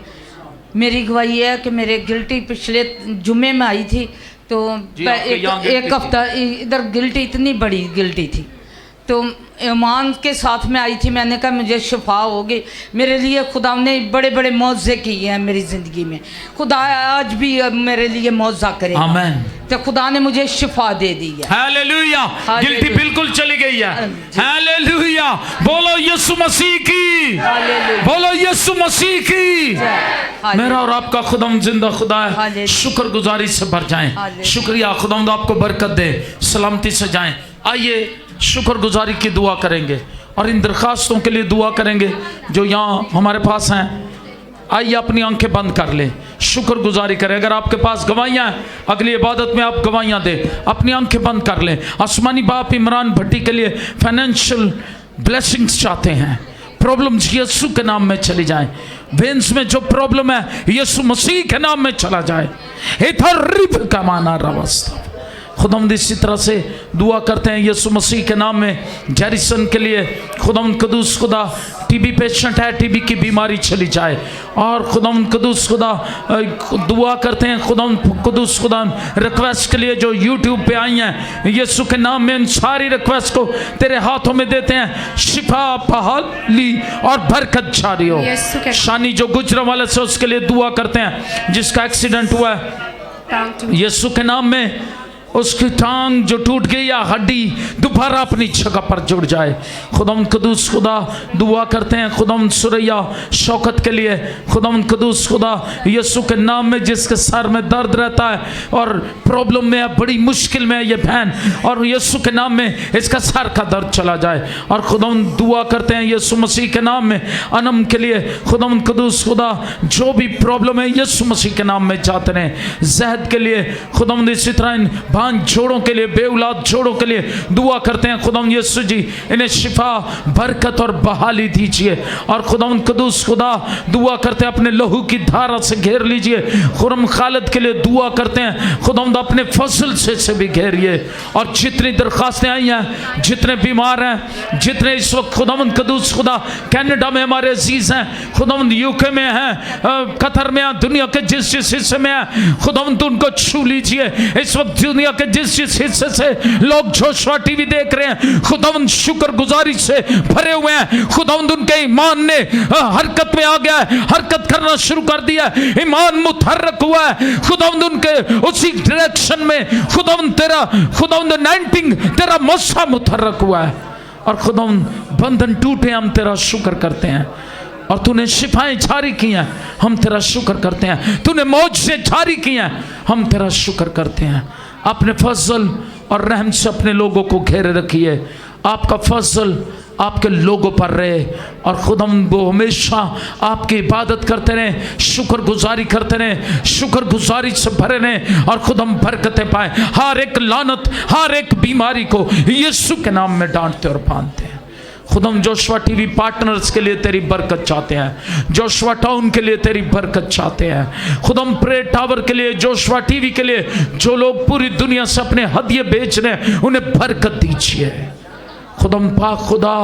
मेरी गवाही है कि मेरे गिल्टी पिछले जुम्मे में आई थी, तो एक हफ्ता इधर गिल्टी, इतनी बड़ी गिल्टी थी, तो ईमान के साथ में आई थी। मैंने कहा मुझे शिफा होगी। मेरे लिए खुदा ने बड़े बड़े मौजे किए हैं मेरी ज़िंदगी में। खुदा आज भी मेरे लिए मौजा करे। आमीन। तो खुदा ने मुझे शिफा दे दी है। हालेलुया। गिल्टी बिल्कुल चली गई है। हालेलुया। बोलो यीशु मसीह की, बोलो यीशु मसीह की। मेरा और आपका खुदावंद जिंदा खुदा है, शुक्रगुजारी से भर जाएं। शुक्रिया, खुदावंद आपको बरकत दे, सलामती से जाएं। आइए शुक्रगुजारी की दुआ करेंगे और इन दरखास्तों के लिए दुआ करेंगे जो यहाँ हमारे पास हैं। आइए अपनी आंखें बंद कर लें, शुक्रगुजारी करें। अगर आपके पास गवाहियाँ हैं, अगली इबादत में आप गवाहियाँ दें। अपनी आंखें बंद कर लें। आसमानी बाप इमरान भट्टी के लिए फाइनेंशियल ब्लेसिंग्स चाहते हैं। प्रॉब्लम्स यीशु के नाम में चली जाएं। वेंस में जो प्रॉब्लम है यीशु मसीह के नाम में चला जाए। इधर रिब का माना रवस्ता। खुदावंद इसी तरह से दुआ करते हैं यीशु मसीह के नाम में जैरिसन के लिए। खुदावंद कदूस खुदा टीबी पेशेंट है, टीबी की बीमारी चली जाए। और खुदावंद कदूस खुदा दुआ करते हैं खुदावंद कदूस खुदा रिक्वेस्ट के लिए जो यूट्यूब पे आई हैं, यीशु के नाम में इन सारी रिक्वेस्ट को तेरे हाथों में देते हैं। शिफा, बहाली और बरकत जारी हो। शानी जो गुजरा वाले से उसके लिए दुआ करते हैं जिसका एक्सीडेंट हुआ है, यीशु के नाम में उसकी टांग जो टूट गई या हड्डी दोबारा अपनी जगह पर जुड़ जाए। खुदावंद कदूस खुदा दुआ करते हैं खुदावंद सुरैया शौकत के लिए। खुदावंद कदूस खुदा यीशु के नाम में जिसके सर में दर्द रहता है और प्रॉब्लम में है, बड़ी मुश्किल में है ये बहन, और यीशु के नाम में इसका सर का दर्द चला जाए। और खुदावंद दुआ करते हैं यीशु मसीह के नाम में अनम के लिए। खुदावंद कदूस खुदा जो भी प्रॉब्लम है यीशु मसीह के नाम में जाते रहें। जहद के लिए खुदावंद इसी तरह इन जोड़ों के लिए, बेऔलाद जोड़ों के लिए दुआ करते हैं। खुदावंद यीशु जी इन्हें शिफा, बरकत और बहाली दीजिए। और खुदावंद कदूस खुदा दुआ करते हैं अपने लहू की धारा से घेर लीजिए। खुरम खालिद के लिए दुआ करते हैं खुदावंद अपने फजल से भी घेरिए। और जितनी दरखास्तें आई हैं, जितने बीमार हैं, जितने इस वक्त खुदावंद कदूस खुदा कनाडा में हमारे अजीज हैं, खुदावंद यूके में हैं, कतर में हैं, दुनिया के जिस हिस्से में हैं, खुदावंद उनको छू लीजिए। इस वक्त दुनिया के जिस हिस्से से लोग जोशुआ टीवी देख रहे हैं, खुदावंद शुक्रगुजारी से भरे हुए हैं। खुदावंद उनके ईमान ने हरकत में आ गया है, हरकत करना शुरू कर दिया है, ईमान मुतहर्रक हुआ है। खुदावंद उनके उसी डायरेक्शन में खुदावंद तेरा खुदावंद अनॉइंटिंग तेरा मस्सा मुतहर्रक हुआ है। और खुदावंद बंधन टूटे, हम तेरा शुक्र करते हैं। और तूने शिफाएं जारी की हैं, हम तेरा शुक्र करते हैं। तूने मौजज़े जारी की हैं, हम तेरा शुक्र करते हैं। अपने फजल और रहम से अपने लोगों को घेरे रखिए। आपका फजल, आपके लोगों पर रहे और खुदा वो हमेशा आपकी इबादत करते रहें, शुक्रगुजारी करते रहें, शुक्रगुजारी से भरे रहें और खुदा बरकतें पाए। हर एक लानत, हर एक बीमारी को यीशु के नाम में डांटते और बांधते हैं। खुदाम जोशुआ टीवी पार्टनर्स के लिए तेरी बरकत चाहते हैं, जोशुआ टाउन के लिए तेरी बरकत चाहते हैं, खुदाम प्रे टावर के लिए, जोशुआ टीवी के लिए, जो लोग पूरी दुनिया से अपने हदिये बेच रहे हैं उन्हें बरकत दीजिए। खुदाम पाक खुदा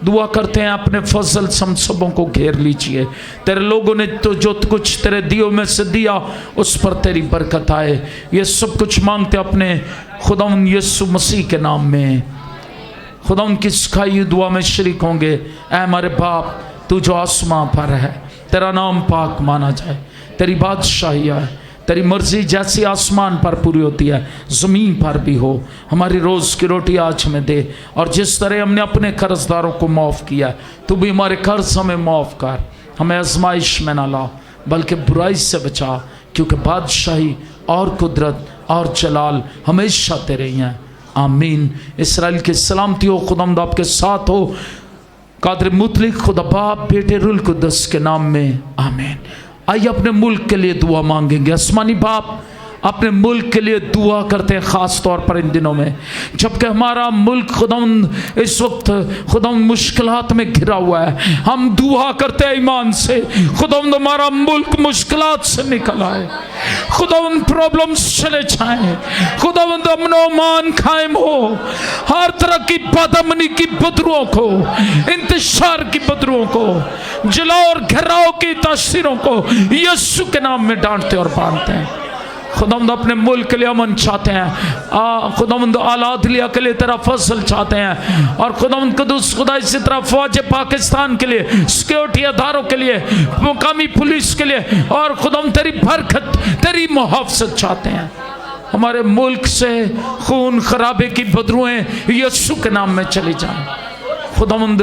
दुआ करते हैं अपने फजल हम सबों को घेर लीजिए। तेरे लोगों ने तो जो कुछ तेरे दियो में से दिया उस पर तेरी बरकत आए। ये सब कुछ मांगते अपने खुदाम यीशु मसीह के नाम में। खुदा उनकी सिखाई दुआ में शरीक होंगे। ऐ हमारे बाप, तू जो आसमां पर है, तेरा नाम पाक माना जाए, तेरी बादशाही है, तेरी मर्जी जैसी आसमान पर पूरी होती है ज़मीन पर भी हो। हमारी रोज़ की रोटी आज हमें दे, और जिस तरह हमने अपने कर्जदारों को माफ़ किया तू भी हमारे कर्ज हमें माफ़ कर। हमें आजमाइश में ना ला बल्कि बुराई से बचा, क्योंकि बादशाही और कुदरत और जलाल हमेशा तेरे ही हैं। आमीन। इसराइल की सलामती हो, खुदावंद आपके साथ हो। कादर मुतलिक खुदा बाप बेटे रुल कुद्दस के नाम में आमीन। आइए अपने मुल्क के लिए दुआ मांगेंगे। आसमानी बाप, अपने मुल्क के लिए दुआ करते हैं, ख़ास तौर पर इन दिनों में जबकि हमारा मुल्क खुदावंद इस वक्त खुदावंद मुश्किलात में घिरा हुआ है। हम दुआ करते हैं ईमान से, खुदावंद हमारा मुल्क मुश्किलात से निकल आए, खुदावंद प्रॉब्लम्स चले जाएं, खुदावंद अमनो मान कायम हो। हर तरह की बदअमनी की बदरुओं को, इंतशार की बदरुओं को, जलाओ और घेराव की तासीरों को यीशु के नाम में डांटते और बांधते हैं। खुदावंद अपने मुल्क के लिए अमन चाहते हैं, खुदावंद आलादिया के लिए तेरा फजल चाहते हैं, और खुदावंद कुदूस खुदा इसी तरह फौज पाकिस्तान के लिए, सिक्योरिटी अदारों के लिए, मुकामी पुलिस के लिए, और खुदावंद तेरी बरकत, तेरी मुहाफ़ज़त चाहते हैं। हमारे मुल्क से खून खराबे की बदरुएं यीशु के नाम में चली जाएं। खुदावंद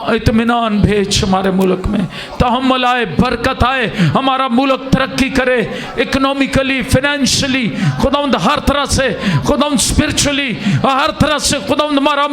इत्मीनान भेज हमारे मुल्क में, तहम्मुल आए, बरकत आए, हमारा मुल्क तरक्की करे, इकोनॉमिकली, फाइनेंशियली, खुदावंद हर तरह से, खुदावंद स्पिरिचुअली, हर तरह से खुदावंद हमारा